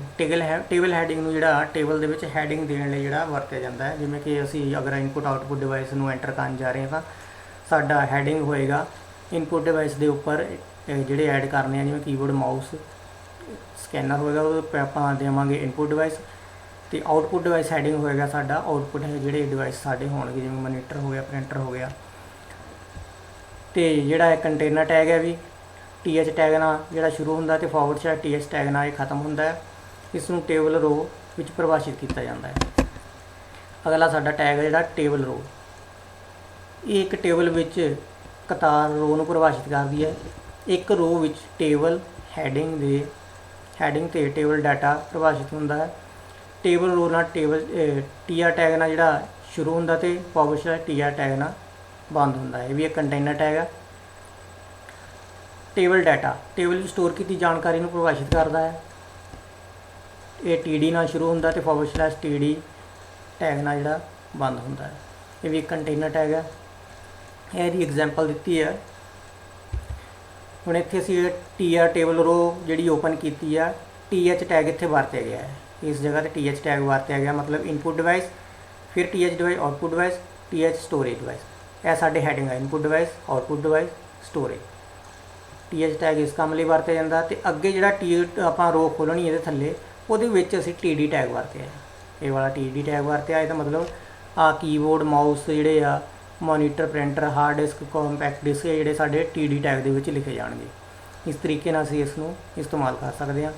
ਟੇਬਲ ਹੈਡਿੰਗ ਨੂੰ ਜਿਹੜਾ ਟੇਬਲ ਦੇ ਵਿੱਚ ਹੈਡਿੰਗ ਦੇਣ ਲਈ ਜਿਹੜਾ ਵਰਤਿਆ ਜਾਂਦਾ ਹੈ। ਜਿਵੇਂ ਕਿ ਅਸੀਂ ਅਗਰ ਇਨਪੁਟ ਆਊਟਪੁੱਟ ਡਿਵਾਈਸ ਨੂੰ ਐਂਟਰ ਕਰਨ ਜਾ ਰਹੇ ਹਾਂ ਤਾਂ ਸਾਡਾ ਹੈਡਿੰਗ ਹੋਏਗਾ ਇਨਪੁਟ ਡਿਵਾਈਸ ਦੇ ਉੱਪਰ ਜਿਹੜੇ ਐਡ ਕਰਨੇ ਆ, ਜਿਵੇਂ ਕੀਬੋਰਡ, ਮਾਊਸ, ਸਕੈਨਰ ਹੋਏਗਾ, ਉਹ ਆਪਾਂ ਦੇਵਾਂਗੇ ਇਨਪੁਟ ਡਿਵਾਈਸ। ਅਤੇ ਆਊਟਪੁੱਟ ਡਿਵਾਈਸ ਹੈਡਿੰਗ ਹੋਏਗਾ ਸਾਡਾ ਆਊਟਪੁੱਟ ਹੈ ਜਿਹੜੇ ਡਿਵਾਈਸ ਸਾਡੇ ਹੋਣਗੇ, ਜਿਵੇਂ ਮੋਨੀਟਰ ਹੋ ਗਿਆ, ਪ੍ਰਿੰਟਰ ਹੋ ਗਿਆ। ਅਤੇ ਜਿਹੜਾ ਕੰਟੇਨਰ ਟੈਗ ਹੈ ਵੀ TH ਟੈਗ ਨਾਲ ਜਿਹੜਾ ਸ਼ੁਰੂ ਹੁੰਦਾ ਅਤੇ / TH ਟੈਗ ਨਾਲ ਇਹ ਖਤਮ ਹੁੰਦਾ ਹੈ। ਇਸ ਨੂੰ ਟੇਬਲ ਰੋ ਵਿੱਚ ਪਰਿਭਾਸ਼ਿਤ ਕੀਤਾ ਜਾਂਦਾ ਹੈ। ਅਗਲਾ ਸਾਡਾ ਟੈਗ ਹੈ ਜਿਹੜਾ ਟੇਬਲ ਰੋ। ਇਹ ਇੱਕ ਟੇਬਲ ਵਿੱਚ ਕਤਾਰ ਰੋ ਨੂੰ ਪਰਿਭਾਸ਼ਿਤ ਕਰਦੀ ਹੈ। ਇੱਕ ਰੋ ਵਿੱਚ ਟੇਬਲ ਹੈਡਿੰਗ ਤੇ ਟੇਬਲ ਡਾਟਾ ਪਰਿਭਾਸ਼ਿਤ ਹੁੰਦਾ ਹੈ। ਟੇਬਲ ਰੋ ਨਾਲ TR ਟੈਗ ਨਾਲ ਜਿਹੜਾ ਸ਼ੁਰੂ ਹੁੰਦਾ ਅਤੇ / TR ਟੈਗ ਨਾਲ ਬੰਦ ਹੁੰਦਾ ਹੈ। ਇਹ ਵੀ ਇੱਕ ਕੰਟੇਨਰ ਟੈਗ ਹੈ। ਟੇਬਲ ਡਾਟਾ ਟੇਬਲ ਵਿੱਚ ਸਟੋਰ ਕੀਤੀ ਜਾਣਕਾਰੀ ਨੂੰ ਪਰਿਭਾਸ਼ਿਤ ਕਰਦਾ ਹੈ। ਇਹ TD ਨਾਲ ਸ਼ੁਰੂ ਹੁੰਦਾ ਅਤੇ / TD ਟੈਗ ਨਾਲ ਜਿਹੜਾ ਬੰਦ ਹੁੰਦਾ ਹੈ। ਇਹ ਵੀ ਇੱਕ ਕੰਟੇਨਰ ਟੈਗ ਹੈ। ਇਹਦੀ ਐਗਜ਼ਾਮਪਲ ਦਿੱਤੀ ਹੈ। ਹੁਣ ਇੱਥੇ ਅਸੀਂ TR ਟੇਬਲ ਰੋ ਜਿਹੜੀ ਓਪਨ ਕੀਤੀ ਆ, TH ਟੈਗ ਇੱਥੇ ਵਰਤਿਆ ਗਿਆ ਹੈ। ਇਸ ਜਗ੍ਹਾ 'ਤੇ TH ਟੈਗ ਵਰਤਿਆ ਗਿਆ, ਮਤਲਬ ਇਨਪੁਟ ਡਿਵਾਈਸ फिर TH device output device, TH storage device. यह साढ़े हैडिंग है input device, output device, storage. TH tag इस काम ਲਈ ਵਰਤਿਆ ਜਾਂਦਾ ਤੇ ਅੱਗੇ ਜਿਹੜਾ T ਆਪਾਂ ਰੋ ਖੋਲਣੀ ਇਹਦੇ ਥੱਲੇ ਉਹਦੇ ਵਿੱਚ ਅਸੀਂ TD ਟੈਗ ਵਰਤਿਆ। ਇਹ ਵਾਲਾ TD ਟੈਗ ਵਰਤਿਆ। ਇਹਦਾ ਮਤਲਬ ਆ ਕੀਬੋਰਡ ਮਾਊਸ ਜਿਹੜੇ ਆ monitor printer hard disk compact disk ਜਿਹੜੇ ਸਾਡੇ TD ਟੈਗ ਦੇ ਵਿੱਚ ਲਿਖੇ ਜਾਣਗੇ। ਇਸ ਤਰੀਕੇ ਨਾਲ ਅਸੀਂ ਇਸ ਨੂੰ ਇਸਤੇਮਾਲ ਕਰ ਸਕਦੇ ਹਾਂ।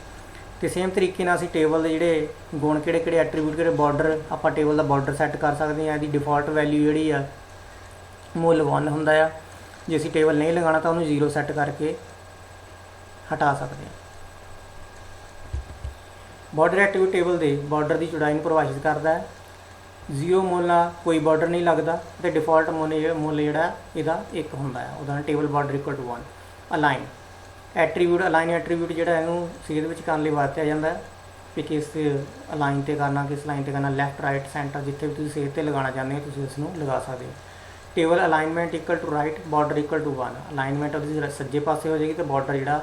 ਤੇ ਸੇਮ ਤਰੀਕੇ ਨਾਲ ਅਸੀਂ ਟੇਬਲ ਦੇ ਜਿਹੜੇ ਗੁਣ ਕਿਹੜੇ ਐਟਰੀਬਿਊਟ ਕਿਹੜੇ ਬਾਰਡਰ ਆਪਾਂ ਟੇਬਲ ਦਾ ਬਾਰਡਰ ਸੈੱਟ ਕਰ ਸਕਦੇ ਹਾਂ। ਇਹਦੀ ਡਿਫਾਲਟ ਵੈਲਿਊ ਜਿਹੜੀ ਆ ਮੁੱਲ 1 ਹੁੰਦਾ ਆ। ਜੇ ਅਸੀਂ ਟੇਬਲ ਨਹੀਂ ਲਗਾਉਣਾ ਤਾਂ ਉਹਨੂੰ 0 ਸੈੱਟ ਕਰਕੇ ਹਟਾ ਸਕਦੇ ਹਾਂ। ਬਾਰਡਰ ਐਟਰੀਬਿਊਟ ਟੇਬਲ ਦੇ ਬਾਰਡਰ ਦੀ ਚੌੜਾਈ ਨੂੰ ਪਰਿਭਾਸ਼ਿਤ ਕਰਦਾ ਹੈ। 0 ਮੁੱਲ ਨਾਲ ਕੋਈ ਬਾਰਡਰ ਨਹੀਂ ਲੱਗਦਾ ਤੇ ਡਿਫਾਲਟ ਮੁੱਲ ਜਿਹੜਾ ਇਹਦਾ 1 ਹੁੰਦਾ ਹੈ। ਉਦਾਹਰਨ table border equal to 1। Align attribute, align attribute ਜਿਹੜਾ ਇਹਨੂੰ ਸੇਧ ਵਿੱਚ ਕਰਨ ਲਈ ਵਰਤਿਆ ਜਾਂਦਾ ਹੈ ਕਿ ਕਿਸ ਅਲਾਈਨ ਤੇ ਕਰਨਾ, ਕਿਸ ਲਾਈਨ ਤੇ ਕਰਨਾ, ਲੈਫਟ ਰਾਈਟ ਸੈਂਟਰ, ਜਿੱਥੇ ਵੀ ਤੁਸੀਂ ਸੇਧ ਤੇ ਲਗਾਉਣਾ ਚਾਹੁੰਦੇ ਹੋ ਤੁਸੀਂ ਇਸ ਨੂੰ ਲਗਾ ਸਕਦੇ ਹੋ। Table alignment equal to right, border equal to 1। Alignment ਉਹਦੀ ਸੱਜੇ ਪਾਸੇ ਹੋ ਜਾਏਗੀ ਤੇ ਬਾਰਡਰ ਜਿਹੜਾ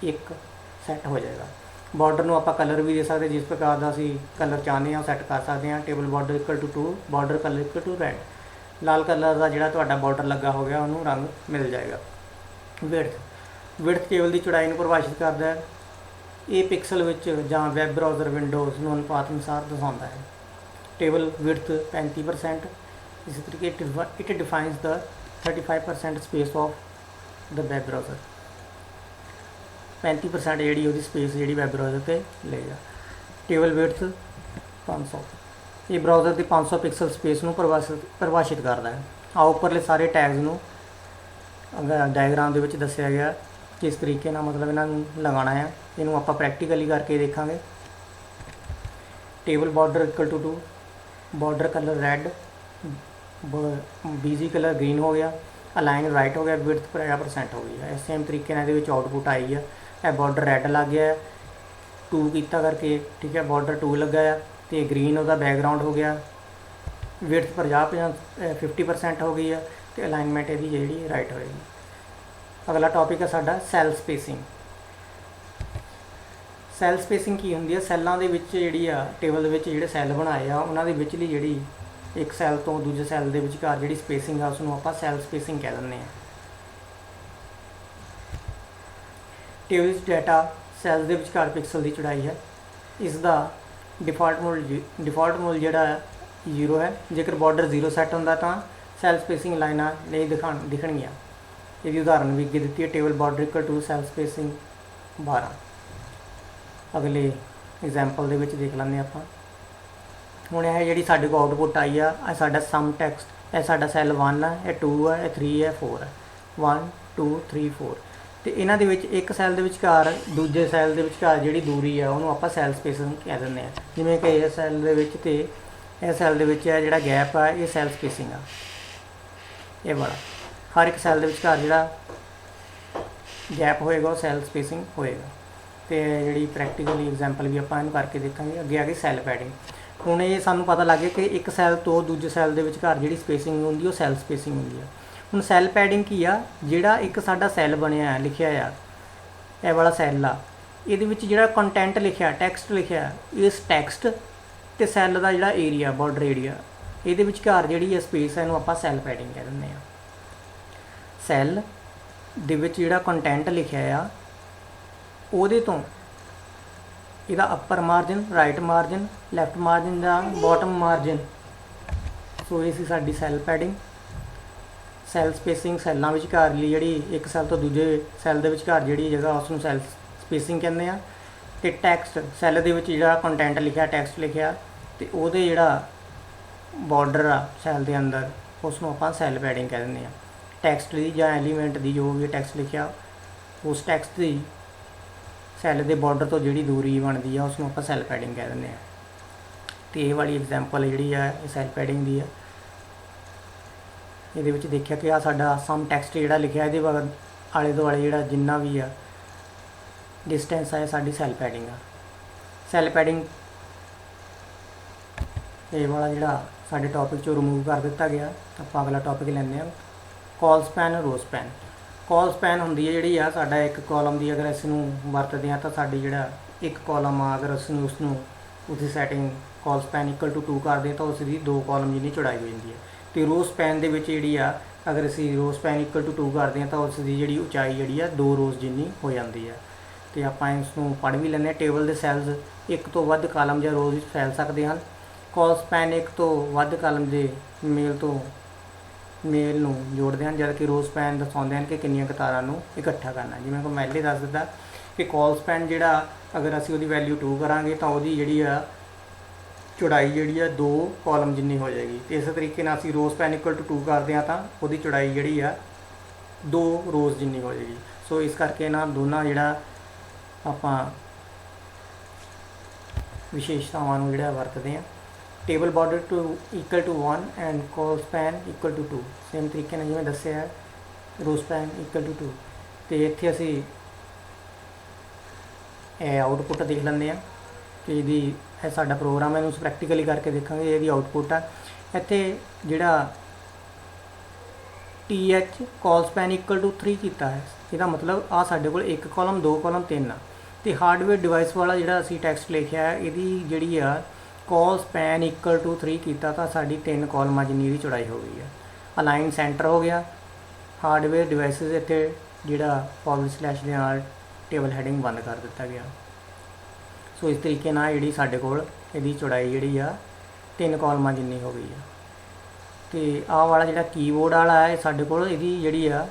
1 ਸੈੱਟ ਹੋ ਜਾਏਗਾ। ਬਾਰਡਰ ਨੂੰ ਆਪਾਂ ਕਲਰ ਵੀ ਦੇ ਸਕਦੇ, ਜਿਸ ਪ੍ਰਕਾਰ ਦਾ ਅਸੀਂ ਕਲਰ ਚਾਹੁੰਦੇ ਹਾਂ ਸੈੱਟ ਕਰ ਸਕਦੇ ਹਾਂ। Table border equal to 2, border colour equal to red. ਲਾਲ ਕਲਰ ਦਾ ਜਿਹੜਾ ਤੁਹਾਡਾ ਬਾਰਡਰ ਲੱਗਾ ਹੋ ਗਿਆ ਉਹਨੂੰ ਰੰਗ ਮਿਲ ਜਾਏਗਾ। ਵਿਡਥ ਟੇਬਲ ਦੀ ਚੌੜਾਈ ਨੂੰ ਪਰਿਭਾਸ਼ਿਤ ਕਰਦਾ ਹੈ। ਇਹ ਪਿਕਸਲ ਵਿੱਚ ਜਾਂ ਵੈਬ ਬਰਾਊਜ਼ਰ ਵਿੰਡੋਜ਼ ਨੂੰ ਅਨੁਪਾਤ ਅਨੁਸਾਰ ਦਰਸਾਉਂਦਾ ਹੈ। Table width 35%। इसी तरीके it defines the 35% space of the web browser। 35% ਜਿਹੜੀ ਉਹਦੀ ਸਪੇਸ ਜਿਹੜੀ ਵੈਬ ਬਰਾਊਜ਼ਰ ਤੇ ਲਏਗਾ। Table width 500। ਇਹ ਬਰਾਊਜ਼ਰ ਦੀ 500 ਪਿਕਸਲ ਸਪੇਸ ਨੂੰ ਪਰਿਭਾਸ਼ਿਤ ਕਰਦਾ ਹੈ। ਆ ਉੱਪਰਲੇ ਸਾਰੇ ਟੈਗਸ ਨੂੰ ਡਾਇਗਰਾਮ ਦੇ ਵਿੱਚ ਦੱਸਿਆ ਗਿਆ ਕਿਸ ਤਰੀਕੇ ਨਾਲ ਮਤਲਬ ਇਹਨਾਂ ਨੂੰ ਲਗਾਉਣਾ ਹੈ। ਇਹਨੂੰ ਆਪਾਂ ਪ੍ਰੈਕਟੀਕਲੀ ਕਰਕੇ ਦੇਖਾਂਗੇ। Table border equal to 2, border colour red, BG colour green ਹੋ ਗਿਆ, ਅਲਾਈਨ ਰਾਈਟ ਹੋ ਗਿਆ, ਵਿਡਥ 50% ਹੋ ਗਈ ਹੈ। ਇਸ ਸੇਮ ਤਰੀਕੇ ਨਾਲ ਇਹਦੇ ਵਿੱਚ ਆਊਟਪੁੱਟ ਆਈ ਹੈ। ਇਹ ਬਾਰਡਰ ਰੈਡ ਲੱਗ ਗਿਆ 2 ਕੀਤਾ ਕਰਕੇ, ਠੀਕ ਹੈ, ਬਾਰਡਰ 2 ਲੱਗਾ ਆ ਤੇ ਗ੍ਰੀਨ ਉਹਦਾ ਬੈਕਗਰਾਊਂਡ ਹੋ ਗਿਆ। ਵਿਡਥ 50% ਹੋ ਗਈ ਆ ਤੇ ਅਲਾਈਨਮੈਂਟ ਇਹਦੀ ਜਿਹੜੀ ਰਾਈਟ ਹੋਏਗੀ। ਅਗਲਾ ਟੌਪਿਕ ਹੈ ਸਾਡਾ ਸੈੱਲ ਸਪੇਸਿੰਗ। ਸੈੱਲ ਸਪੇਸਿੰਗ ਕੀ ਹੁੰਦੀ ਹੈ? ਸੈੱਲਾਂ ਦੇ ਵਿੱਚ ਜਿਹੜੀ ਆ ਟੇਬਲ ਦੇ ਵਿੱਚ ਜਿਹੜੇ ਸੈੱਲ ਬਣਾਏ ਆ ਉਹਨਾਂ ਦੇ ਵਿਚਲੀ ਜਿਹੜੀ ਇੱਕ ਸੈੱਲ ਤੋਂ ਦੂਜੇ ਸੈੱਲ ਦੇ ਵਿਚਕਾਰ ਜਿਹੜੀ ਸਪੇਸਿੰਗ ਆ ਉਸ ਨੂੰ ਆਪਾਂ ਸੈੱਲ ਸਪੇਸਿੰਗ ਕਹਿ ਦਿੰਦੇ ਹਾਂ। ਟੇਬਲ ਵਿੱਚ ਡਾਟਾ ਸੈੱਲ ਦੇ ਵਿਚਕਾਰ ਪਿਕਸਲ ਦੀ ਚੌੜਾਈ ਹੈ। ਇਸ ਦਾ ਡਿਫਾਲਟ ਮੁੱਲ ਜਿਹੜਾ 0 ਹੈ। ਜੇਕਰ ਬਾਰਡਰ 0 ਸੈੱਟ ਹੁੰਦਾ ਤਾਂ ਸੈੱਲ ਸਪੇਸਿੰਗ ਲਾਈਨਾਂ ਨਹੀਂ ਦਿਖਣਗੀਆਂ। ਇਹਦੀ ਉਦਾਹਰਨ ਵੀ ਅੱਗੇ ਦਿੱਤੀ ਹੈ। Table border equal to cell spacing 12। ਅਗਲੇ ਐਗਜ਼ਾਮਪਲ ਦੇ ਵਿੱਚ ਦੇਖ ਲੈਂਦੇ ਆਪਾਂ। ਹੁਣ ਇਹ ਜਿਹੜੀ ਸਾਡੇ ਕੋਲ ਆਊਟਪੁੱਟ ਆਈ ਆ, ਇਹ ਸਾਡਾ ਸਮ ਟੈਕਸਟ, ਇਹ ਸਾਡਾ ਸੈੱਲ 1 ਹੈ, ਇਹ 2 ਹੈ, ਇਹ 3 ਹੈ, 4 ਹੈ। 1 2 3 4 ਤੇ ਇਹਨਾਂ ਦੇ ਵਿੱਚ ਇੱਕ ਸੈੱਲ ਦੇ ਵਿਚਕਾਰ ਦੂਜੇ ਸੈੱਲ ਦੇ ਵਿਚਕਾਰ ਜਿਹੜੀ ਦੂਰੀ ਆ ਉਹਨੂੰ ਆਪਾਂ ਸੈੱਲ ਸਪੇਸਿੰਗ ਕਹਿ ਦਿੰਦੇ ਹਾਂ। ਜਿਵੇਂ ਕਿ ਇਹ ਸੈੱਲ ਦੇ ਵਿੱਚ ਤੇ ਇਹ ਸੈੱਲ ਦੇ ਵਿੱਚ ਜਿਹੜਾ ਗੈਪ ਆ ਇਹ ਸੈੱਲ ਸਪੇਸਿੰਗ ਆ। ਇਹ ਵਾਲਾ ਹਰ ਇੱਕ ਸੈੱਲ ਦੇ ਵਿਚਕਾਰ ਜਿਹੜਾ ਗੈਪ ਹੋਏਗਾ ਉਹ ਸੈੱਲ ਸਪੇਸਿੰਗ ਹੋਏਗਾ। ਤੇ ਜਿਹੜੀ ਪ੍ਰੈਕਟੀਕਲੀ ਐਗਜ਼ਾਮਪਲ ਵੀ ਆਪਾਂ ਇਹਨੂੰ ਕਰਕੇ ਦੇਖਾਂਗੇ। ਅੱਗੇ ਆ ਗਈ ਸੈੱਲ ਪੈਡਿੰਗ। ਹੁਣ ਇਹ ਸਾਨੂੰ ਪਤਾ ਲੱਗ ਗਿਆ ਕਿ ਇੱਕ ਸੈੱਲ ਤੋਂ ਦੂਜੇ ਸੈੱਲ ਦੇ ਵਿਚਕਾਰ ਜਿਹੜੀ ਸਪੇਸਿੰਗ ਹੁੰਦੀ ਉਹ ਸੈੱਲ ਸਪੇਸਿੰਗ ਹੁੰਦੀ ਆ। ਹੁਣ ਸੈੱਲ ਪੈਡਿੰਗ ਕੀ ਆ? ਜਿਹੜਾ ਇੱਕ ਸਾਡਾ ਸੈੱਲ ਬਣਿਆ ਲਿਖਿਆ ਆ, ਇਹ ਵਾਲਾ ਸੈੱਲ ਆ, ਇਹਦੇ ਵਿੱਚ ਜਿਹੜਾ ਕੰਟੈਂਟ ਲਿਖਿਆ, ਟੈਕਸਟ ਲਿਖਿਆ, ਇਸ ਟੈਕਸਟ ਤੇ ਸੈੱਲ ਦਾ ਜਿਹੜਾ ਏਰੀਆ, ਬਾਰਡਰ ਏਰੀਆ, ਇਹਦੇ ਵਿਚਕਾਰ ਜਿਹੜੀ ਸਪੇਸ ਹੈ ਇਹਨੂੰ ਆਪਾਂ ਸੈੱਲ ਪੈਡਿੰਗ ਕਹਿ ਦਿੰਦੇ ਹਾਂ। ਸੈੱਲ ਦੇ ਵਿੱਚ ਜਿਹੜਾ ਕੰਟੈਂਟ ਲਿਖਿਆ ਆ ਉਹਦੇ ਤੋਂ ਇਹਦਾ upper margin, right margin, left margin ਜਾਂ ਬਾਟਮ ਮਾਰਜਨ, ਸੋ ਇਹ ਸੀ ਸਾਡੀ ਸੈੱਲ ਪੈਡਿੰਗ। ਸੈੱਲ ਸਪੇਸਿੰਗ ਸੈੱਲਾਂ ਵਿਚਕਾਰ ਲਈ ਜਿਹੜੀ ਇੱਕ ਸੈੱਲ ਤੋਂ ਦੂਜੇ ਸੈੱਲ ਦੇ ਵਿਚਕਾਰ ਜਿਹੜੀ ਜਗ੍ਹਾ ਉਸ ਨੂੰ ਸੈੱਲ ਸਪੇਸਿੰਗ ਕਹਿੰਦੇ ਆ। ਤੇ ਟੈਕਸਟ ਸੈੱਲ ਦੇ ਵਿੱਚ ਜਿਹੜਾ ਕੰਟੈਂਟ ਲਿਖਿਆ, ਟੈਕਸਟ ਲਿਖਿਆ ਤੇ ਉਹਦੇ ਜਿਹੜਾ ਬਾਰਡਰ ਆ ਸੈੱਲ ਦੇ ਅੰਦਰ ਉਸ ਨੂੰ ਆਪਾਂ ਸੈੱਲ ਪੈਡਿੰਗ ਕਹਿ ਦਿੰਦੇ ਆ। ਟੈਕਸਟ ਦੀ ਜਾਂ ਐਲੀਮੈਂਟ ਦੀ ਜੋ ਵੀ ਟੈਕਸਟ ਲਿਖਿਆ ਉਸ ਟੈਕਸਟ ਦੀ ਸੈੱਲ ਦੇ ਬਾਰਡਰ ਤੋਂ ਜਿਹੜੀ ਦੂਰੀ ਬਣਦੀ ਆ ਉਸ ਨੂੰ ਆਪਾਂ ਸੈੱਲ ਪੈਡਿੰਗ ਕਹਿ ਦਿੰਦੇ ਆ। ਤੇ ਇਹ ਵਾਲੀ ਐਗਜ਼ਾਮਪਲ ਜਿਹੜੀ ਆ ਇਹ ਸੈੱਲ ਪੈਡਿੰਗ ਦੀ ਆ। ਇਹਦੇ ਵਿੱਚ ਦੇਖਿਆ ਕਿ ਆ ਸਾਡਾ ਸਮ ਟੈਕਸਟ ਜਿਹੜਾ ਲਿਖਿਆ ਇਹਦੇ ਆਲੇ ਦੁਆਲੇ ਜਿਹੜਾ ਜਿੰਨਾ ਵੀ ਆ ਡਿਸਟੈਂਸ ਆ ਸਾਡੀ ਸੈੱਲ ਪੈਡਿੰਗ ਆ। ਸੈੱਲ ਪੈਡਿੰਗ ਇਹ ਵਾਲਾ ਜਿਹੜਾ ਸਾਡੇ ਟੌਪਿਕ 'ਚੋਂ ਰਿਮੂਵ ਕਰ ਦਿੱਤਾ ਗਿਆ। ਆਪਾਂ ਅਗਲਾ ਟੌਪਿਕ ਲੈਂਦੇ ਹਾਂ ਕਾਲ ਸਪੈਨ, ਰੋ ਸਪੈਨ। ਕਾਲ ਸਪੈਨ ਹੁੰਦੀ ਹੈ ਜਿਹੜੀ ਆ ਸਾਡਾ ਇੱਕ ਕਾਲਮ ਦੀ ਅਗਰ ਇਸ ਨੂੰ ਵਰਤਦੇ ਹਾਂ ਤਾਂ ਸਾਡੀ ਜਿਹੜਾ ਇੱਕ ਕਾਲਮ ਆ ਅਗਰ ਉਸ ਨੂੰ ਉਹਦੀ setting col span equal to 2 करते हैं तो उसकी 2 कॉलम जिन्नी चौड़ाई हो जाती है। तो रो स्पैन ਦੇ ਵਿੱਚ ਜਿਹੜੀ ਆ अगर ਅਸੀਂ रो स्पैन इक्वल टू 2 करते हैं तो उसकी ਜਿਹੜੀ ਉਚਾਈ ਜਿਹੜੀ ਆ 2 रोज़ ਜਿੰਨੀ ਹੋ ਜਾਂਦੀ ਹੈ। ਤੇ ਆਪਾਂ ਇਸ ਨੂੰ ਪੜ੍ਹ ਵੀ ਲੈਂਦੇ ਹਾਂ। ਟੇਬਲ ਦੇ ਸੈੱਲਸ ਇੱਕ ਤੋਂ ਵੱਧ ਕਾਲਮ ਜਾਂ ਰੋਜ਼ ਵਿੱਚ ਫੈਲ ਸਕਦੇ ਹਨ। ਕॉल स्पैन ਇੱਕ ਤੋਂ ਵੱਧ ਕਾਲਮ ਦੇ ਮੇਲ ਨੂੰ ਜੋੜਦੇ ਹਨ, ਜਦ ਕਿ रो स्पैन ਦਰਸਾਉਂਦੇ ਹਨ ਕਿ ਕਿੰਨੀਆਂ ਕਤਾਰਾਂ ਨੂੰ ਇਕੱਠਾ ਕਰਨਾ। ਜਿਵੇਂ ਕਿ ਪਹਿਲੇ ਦੱਸ ਦਿੱਤਾ कि कॉल स्पैन ਜਿਹੜਾ अगर ਅਸੀਂ ਉਹਦੀ वैल्यू 2 ਕਰਾਂਗੇ ਤਾਂ ਉਹਦੀ ਜਿਹੜੀ ਆ ਚੌੜਾਈ ਜਿਹੜੀ ਆ 2 ਕਾਲਮ ਜਿੰਨੀ ਹੋ ਜਾਏਗੀ। ਤੇ ਇਸੇ ਤਰੀਕੇ ਨਾਲ ਅਸੀਂ रो स्पैन इक्वल टू 2 ਕਰਦੇ ਹਾਂ ਤਾਂ ਉਹਦੀ ਚੌੜਾਈ ਜਿਹੜੀ ਆ 2 रोज़ ਜਿੰਨੀ ਹੋ ਜਾਏਗੀ। ਸੋ ਇਸ ਕਰਕੇ ਨਾ ਦੋਨਾਂ ਜਿਹੜਾ ਆਪਾਂ ਵਿਸ਼ੇਸ਼ਤਾਵਾਂ ਨੂੰ ਜਿਹੜਾ ਵਰਤਦੇ ਹਾਂ। Table border to equal to 1 and col span equal to 2 same ਤਰੀਕੇ ਨਾਲ ਜਿਵੇਂ ਦੱਸਿਆ ਹੈ रो स्पैन इक्वल टू 2। ਤੇ ਇੱਥੇ ਅਸੀਂ ਇਹ ਆਊਟਪੁੱਟ ਦੇਖ ਲੈਂਦੇ ਹਾਂ ਕਿ ਇਹਦੀ ਇਹ ਸਾਡਾ ਪ੍ਰੋਗਰਾਮ ਹੈ, ਇਹਨੂੰ ਪ੍ਰੈਕਟੀਕਲੀ ਕਰਕੇ ਦੇਖਾਂਗੇ। ਇਹਦੀ ਆਊਟਪੁੱਟ ਆ ਇੱਥੇ ਜਿਹੜਾ TH col span equal to 3 ਕੀਤਾ ਹੈ। ਇਹਦਾ ਮਤਲਬ ਆ ਸਾਡੇ ਕੋਲ 1 ਕਾਲਮ 2 ਕਾਲਮ 3 ਆ। ਤੇ ਹਾਰਡਵੇਅਰ ਡਿਵਾਈਸ ਵਾਲਾ ਜਿਹੜਾ ਅਸੀਂ ਟੈਕਸਟ ਲਿਖਿਆ ਹੈ ਇਹਦੀ ਜਿਹੜੀ ਆ कॉल स्पैन इक्वल टू 3 ਕੀਤਾ ਤਾਂ ਸਾਡੀ 3 ਕਾਲਮਾਂ ਜਿੰਨੀ ਦੀ ਚੌੜਾਈ ਹੋ ਗਈ ਹੈ। ਅਲਾਈਨ ਸੈਂਟਰ ਹੋ ਗਿਆ। ਹਾਰਡਵੇਅਰ ਡਿਵਾਈਸਿਸ ਇੱਥੇ ਜਿਹੜਾ / ਦੇ ਨਾਲ ਟੇਬਲ ਹੈਡਿੰਗ ਬੰਦ ਕਰ ਦਿੱਤਾ ਗਿਆ। ਸੋ ਇਸ ਤਰੀਕੇ ਨਾਲ ਜਿਹੜੀ ਸਾਡੇ ਕੋਲ ਇਹਦੀ ਚੌੜਾਈ ਜਿਹੜੀ ਆ 3 ਕਾਲਮਾਂ ਜਿੰਨੀ ਹੋ ਗਈ ਆ। ਤੇ ਆਹ ਵਾਲਾ ਜਿਹੜਾ ਕੀਬੋਰਡ ਵਾਲਾ ਹੈ ਸਾਡੇ ਕੋਲ ਇਹਦੀ ਜਿਹੜੀ ਆ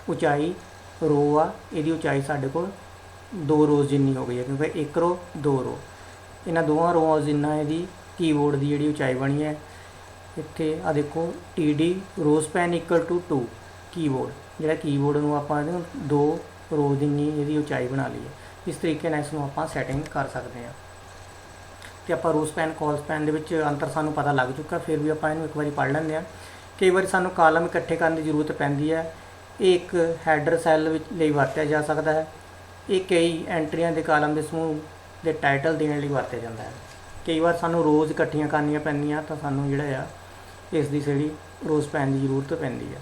ਉਚਾਈ ਰੋ ਆ, ਇਹਦੀ ਉਚਾਈ ਸਾਡੇ ਕੋਲ 2 रोज़ ਜਿੰਨੀ ਹੋ ਗਈ ਹੈ ਕਿਉਂਕਿ 1 रो 2 रो। ਇਹਨਾਂ ਦੋਵਾਂ ਰੋਆਂ ਜਿੰਨਾ ਇਹਦੀ ਕੀਬੋਰਡ ਦੀ ਜਿਹੜੀ ਉਚਾਈ ਬਣੀ ਹੈ। ਇੱਥੇ ਆ ਦੇਖੋ TD row span equal to 2 keyboard, ਜਿਹੜਾ ਕੀਬੋਰਡ ਨੂੰ ਆਪਾਂ ਇਹਨੂੰ 2 रोज़ ਜਿੰਨੀ ਇਹਦੀ ਉਚਾਈ ਬਣਾ ਲਈ ਹੈ। ਇਸ ਤਰੀਕੇ ਨਾਲ ਇਸ ਨੂੰ ਆਪਾਂ ਸੈਟਿੰਗ ਕਰ ਸਕਦੇ ਹਾਂ। ਤੇ ਆਪਾਂ रो स्पैन कॉल स्पैन ਦੇ ਵਿੱਚ ਅੰਤਰ ਸਾਨੂੰ ਪਤਾ ਲੱਗ ਚੁੱਕਾ, ਫਿਰ ਵੀ ਆਪਾਂ ਇਹਨੂੰ ਇੱਕ ਵਾਰੀ ਪੜ੍ਹ ਲੈਂਦੇ ਹਾਂ। ਕਈ ਵਾਰੀ ਸਾਨੂੰ ਕਾਲਮ ਇਕੱਠੇ ਕਰਨ ਦੀ ਜ਼ਰੂਰਤ ਪੈਂਦੀ ਹੈ। ਇਹ ਇੱਕ ਹੈਡਰ ਸੈੱਲ ਵਿੱਚ ਲਈ ਵਰਤਿਆ ਜਾ ਸਕਦਾ ਹੈ। ਇਹ ਕਈ ਐਂਟਰੀਆਂ ਦੇ ਕਾਲਮ ਦੇ ਸਮੂਹ ਦੇ ਟਾਈਟਲ ਦੇਣ ਲਈ ਵਰਤਿਆ ਜਾਂਦਾ ਹੈ। ਕਈ ਵਾਰ ਸਾਨੂੰ ਰੋਜ਼ ਇਕੱਠੀਆਂ ਕਰਨੀਆਂ ਪੈਂਦੀਆਂ ਤਾਂ ਸਾਨੂੰ ਜਿਹੜਾ ਆ ਇਸ ਦੀ ਜਿਹੜੀ रो स्पैन ਦੀ ਜ਼ਰੂਰਤ ਪੈਂਦੀ ਹੈ।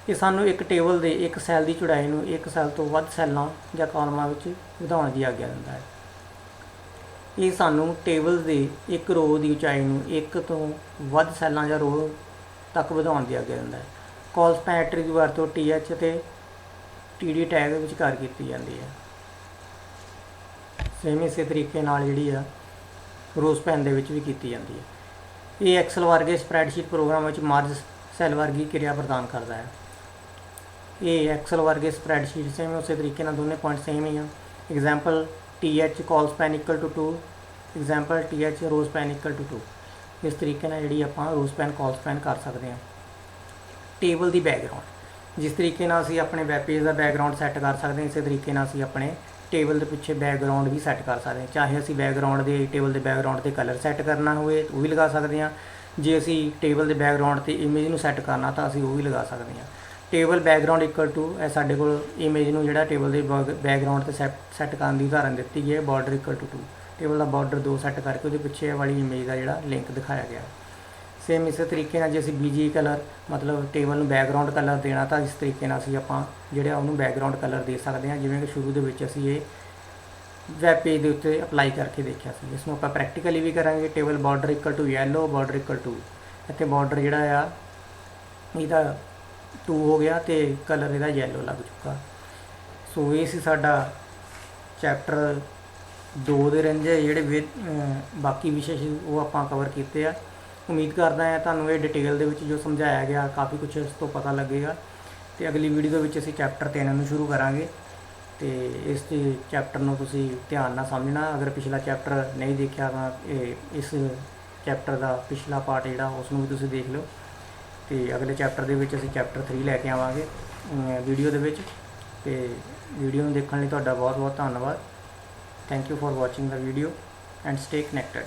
ਇਹ ਸਾਨੂੰ ਇੱਕ ਟੇਬਲ ਦੇ ਇੱਕ ਸੈੱਲ ਦੀ ਚੌੜਾਈ ਨੂੰ ਇੱਕ ਸੈੱਲ ਤੋਂ ਵੱਧ ਸੈੱਲਾਂ ਜਾਂ ਕਾਲਮਾਂ ਵਿੱਚ ਵਧਾਉਣ ਦੀ ਆਗਿਆ ਦਿੰਦਾ ਹੈ। ਇਹ ਸਾਨੂੰ ਟੇਬਲ ਦੇ ਇੱਕ ਰੋ ਦੀ ਉਚਾਈ ਨੂੰ ਇੱਕ ਤੋਂ ਵੱਧ ਸੈੱਲਾਂ ਜਾਂ ਰੋ ਤੱਕ ਵਧਾਉਣ ਦੀ ਆਗਿਆ ਦਿੰਦਾ ਹੈ। कॉल स्पैन ਐਂਟਰੀ ਦੀ ਵਰਤੋਂ TH ਅਤੇ TD ਟੈਗ ਵਿਚਕਾਰ ਕੀਤੀ ਜਾਂਦੀ ਹੈ। ਸੇਮ ਇਸੇ ਤਰੀਕੇ ਨਾਲ ਜਿਹੜੀ ਆ रो स्पैन ਦੇ ਵਿੱਚ ਵੀ ਕੀਤੀ ਜਾਂਦੀ ਹੈ। ਇਹ ਐਕਸਲ ਵਰਗੇ ਸਪਰੈਡਸ਼ੀਟ ਪ੍ਰੋਗਰਾਮ ਵਿੱਚ ਮਰਜ ਸੈੱਲ ਵਰਗੀ ਕਿਰਿਆ ਪ੍ਰਦਾਨ ਕਰਦਾ ਹੈ। ਇਹ ਐਕਸਲ ਵਰਗੇ ਸਪਰੈਡਸ਼ੀਟ ਸੇਮ ਉਸੇ ਤਰੀਕੇ ਨਾਲ ਦੋਨੇ ਪੁਆਇੰਟ ਸੇਮ ਹੀ ਆ। Example TH col span equal to 2, example TH row span equal to 2। ਇਸ ਤਰੀਕੇ ਨਾਲ ਜਿਹੜੀ ਆਪਾਂ रो स्पैन कॉल स्पैन ਕਰ ਸਕਦੇ ਹਾਂ। ਟੇਬਲ ਦੀ ਬੈਕਗਰਾਉਂਡ, ਜਿਸ ਤਰੀਕੇ ਨਾਲ ਅਸੀਂ ਆਪਣੇ ਵੈਬ ਪੇਜ ਦਾ ਬੈਕਗਰਾਉਂਡ ਸੈੱਟ ਕਰ ਸਕਦੇ ਹਾਂ, ਇਸੇ ਤਰੀਕੇ ਨਾਲ ਅਸੀਂ ਆਪਣੇ ਟੇਬਲ ਦੇ ਪਿੱਛੇ ਬੈਕਗਰਾਉਂਡ ਵੀ ਸੈੱਟ ਕਰ ਸਕਦੇ ਹਾਂ। ਚਾਹੇ ਅਸੀਂ ਬੈਕਗਰਾਉਂਡ ਦੇ ਟੇਬਲ ਦੇ ਬੈਕਗਰਾਉਂਡ 'ਤੇ ਕਲਰ ਸੈੱਟ ਕਰਨਾ ਹੋਵੇ ਉਹ ਵੀ ਲਗਾ ਸਕਦੇ ਹਾਂ। ਜੇ ਅਸੀਂ ਟੇਬਲ ਦੇ ਬੈਕਗਰਾਉਂਡ 'ਤੇ ਇਮੇਜ ਨੂੰ ਸੈੱਟ ਕਰਨਾ ਤਾਂ ਅਸੀਂ ਉਹ ਵੀ ਲਗਾ ਸਕਦੇ ਹਾਂ। ਟੇਬਲ ਬੈਕਗਰਾਉਂਡ ਇਕੁਅਲ ਟੂ ਇਹ ਸਾਡੇ ਕੋਲ ਇਮੇਜ ਨੂੰ ਜਿਹੜਾ ਟੇਬਲ ਦੇ ਬੈਕਗਰਾਉਂਡ 'ਤੇ ਸੈੱਟ ਕਰਨ ਦੀ ਉਦਾਹਰਨ ਦਿੱਤੀ ਗਈ ਹੈ। ਬਾਰਡਰ ਇਕੁਅਲ ਟੂ 2, ਟੇਬਲ ਦਾ ਬਾਰਡਰ 2 ਸੈੱਟ ਕਰਕੇ ਉਹਦੇ ਪਿੱਛੇ ਵਾਲੀ ਇਮੇਜ ਦਾ ਜਿਹੜਾ ਲਿੰਕ ਦਿਖਾਇਆ ਗਿਆ। ਸੇਮ ਇਸੇ ਤਰੀਕੇ ਨਾਲ ਜੇ ਅਸੀਂ BG ਕਲਰ ਮਤਲਬ ਟੇਬਲ ਨੂੰ ਬੈਕਗਰਾਉਂਡ ਕਲਰ ਦੇਣਾ ਤਾਂ ਇਸ ਤਰੀਕੇ ਨਾਲ ਅਸੀਂ ਆਪਾਂ ਜਿਹੜਾ ਉਹਨੂੰ ਬੈਕਗਰਾਉਂਡ ਕਲਰ ਦੇ ਸਕਦੇ ਹਾਂ, ਜਿਵੇਂ ਕਿ ਸ਼ੁਰੂ ਦੇ ਵਿੱਚ ਅਸੀਂ ਇਹ ਵੈਬ ਪੇਜ ਦੇ ਉੱਤੇ ਅਪਲਾਈ ਕਰਕੇ ਦੇਖਿਆ ਸੀ। ਇਸ ਨੂੰ ਆਪਾਂ ਪ੍ਰੈਕਟੀਕਲੀ ਵੀ ਕਰਾਂਗੇ। Table border equal to yellow, border equal to ਇੱਥੇ ਬਾਰਡਰ ਜਿਹੜਾ ਆ ਇਹਦਾ 2 ਹੋ ਗਿਆ ਤੇ ਕਲਰ ਇਹਦਾ ਯੈਲੋ ਲੱਗ ਚੁੱਕਾ। ਸੋ ਇਹ ਸੀ ਸਾਡਾ ਚੈਪਟਰ 2 ਦੇ ਰੰਜੇ ਜਿਹੜੇ ਬਾਕੀ ਵਿਸ਼ੇ ਸੀ ਉਹ ਆਪਾਂ ਕਵਰ ਕੀਤੇ ਆ। ਉਮੀਦ ਕਰਦਾ ਹਾਂ ਤੁਹਾਨੂੰ ਇਹ ਡਿਟੇਲ ਦੇ ਵਿੱਚ ਜੋ ਸਮਝਾਇਆ ਗਿਆ ਕਾਫੀ ਕੁਝ ਇਸ ਤੋਂ ਪਤਾ ਲੱਗੇਗਾ। ਤੇ ਅਗਲੀ ਵੀਡੀਓ ਦੇ ਵਿੱਚ ਅਸੀਂ ਚੈਪਟਰ 3 ਨੂੰ ਸ਼ੁਰੂ ਕਰਾਂਗੇ ਤੇ ਇਸ ਚੈਪਟਰ ਨੂੰ ਤੁਸੀਂ ਧਿਆਨ ਨਾਲ ਸਮਝਣਾ। ਅਗਰ ਪਿਛਲਾ ਚੈਪਟਰ ਨਹੀਂ ਦੇਖਿਆ ਤਾਂ ਇਸ ਚੈਪਟਰ ਦਾ ਪਿਛਲਾ ਪਾਰਟ ਜਿਹੜਾ ਉਸ ਨੂੰ ਵੀ ਤੁਸੀਂ ਦੇਖ ਲਓ। ਤੇ ਅਗਲੇ ਚੈਪਟਰ ਦੇ ਵਿੱਚ ਅਸੀਂ ਚੈਪਟਰ 3 ਲੈ ਕੇ ਆਵਾਂਗੇ ਵੀਡੀਓ ਦੇ ਵਿੱਚ। ਤੇ ਵੀਡੀਓ ਨੂੰ ਦੇਖਣ ਲਈ ਤੁਹਾਡਾ ਬਹੁਤ ਬਹੁਤ ਧੰਨਵਾਦ। Thank you for watching the video and stay connected.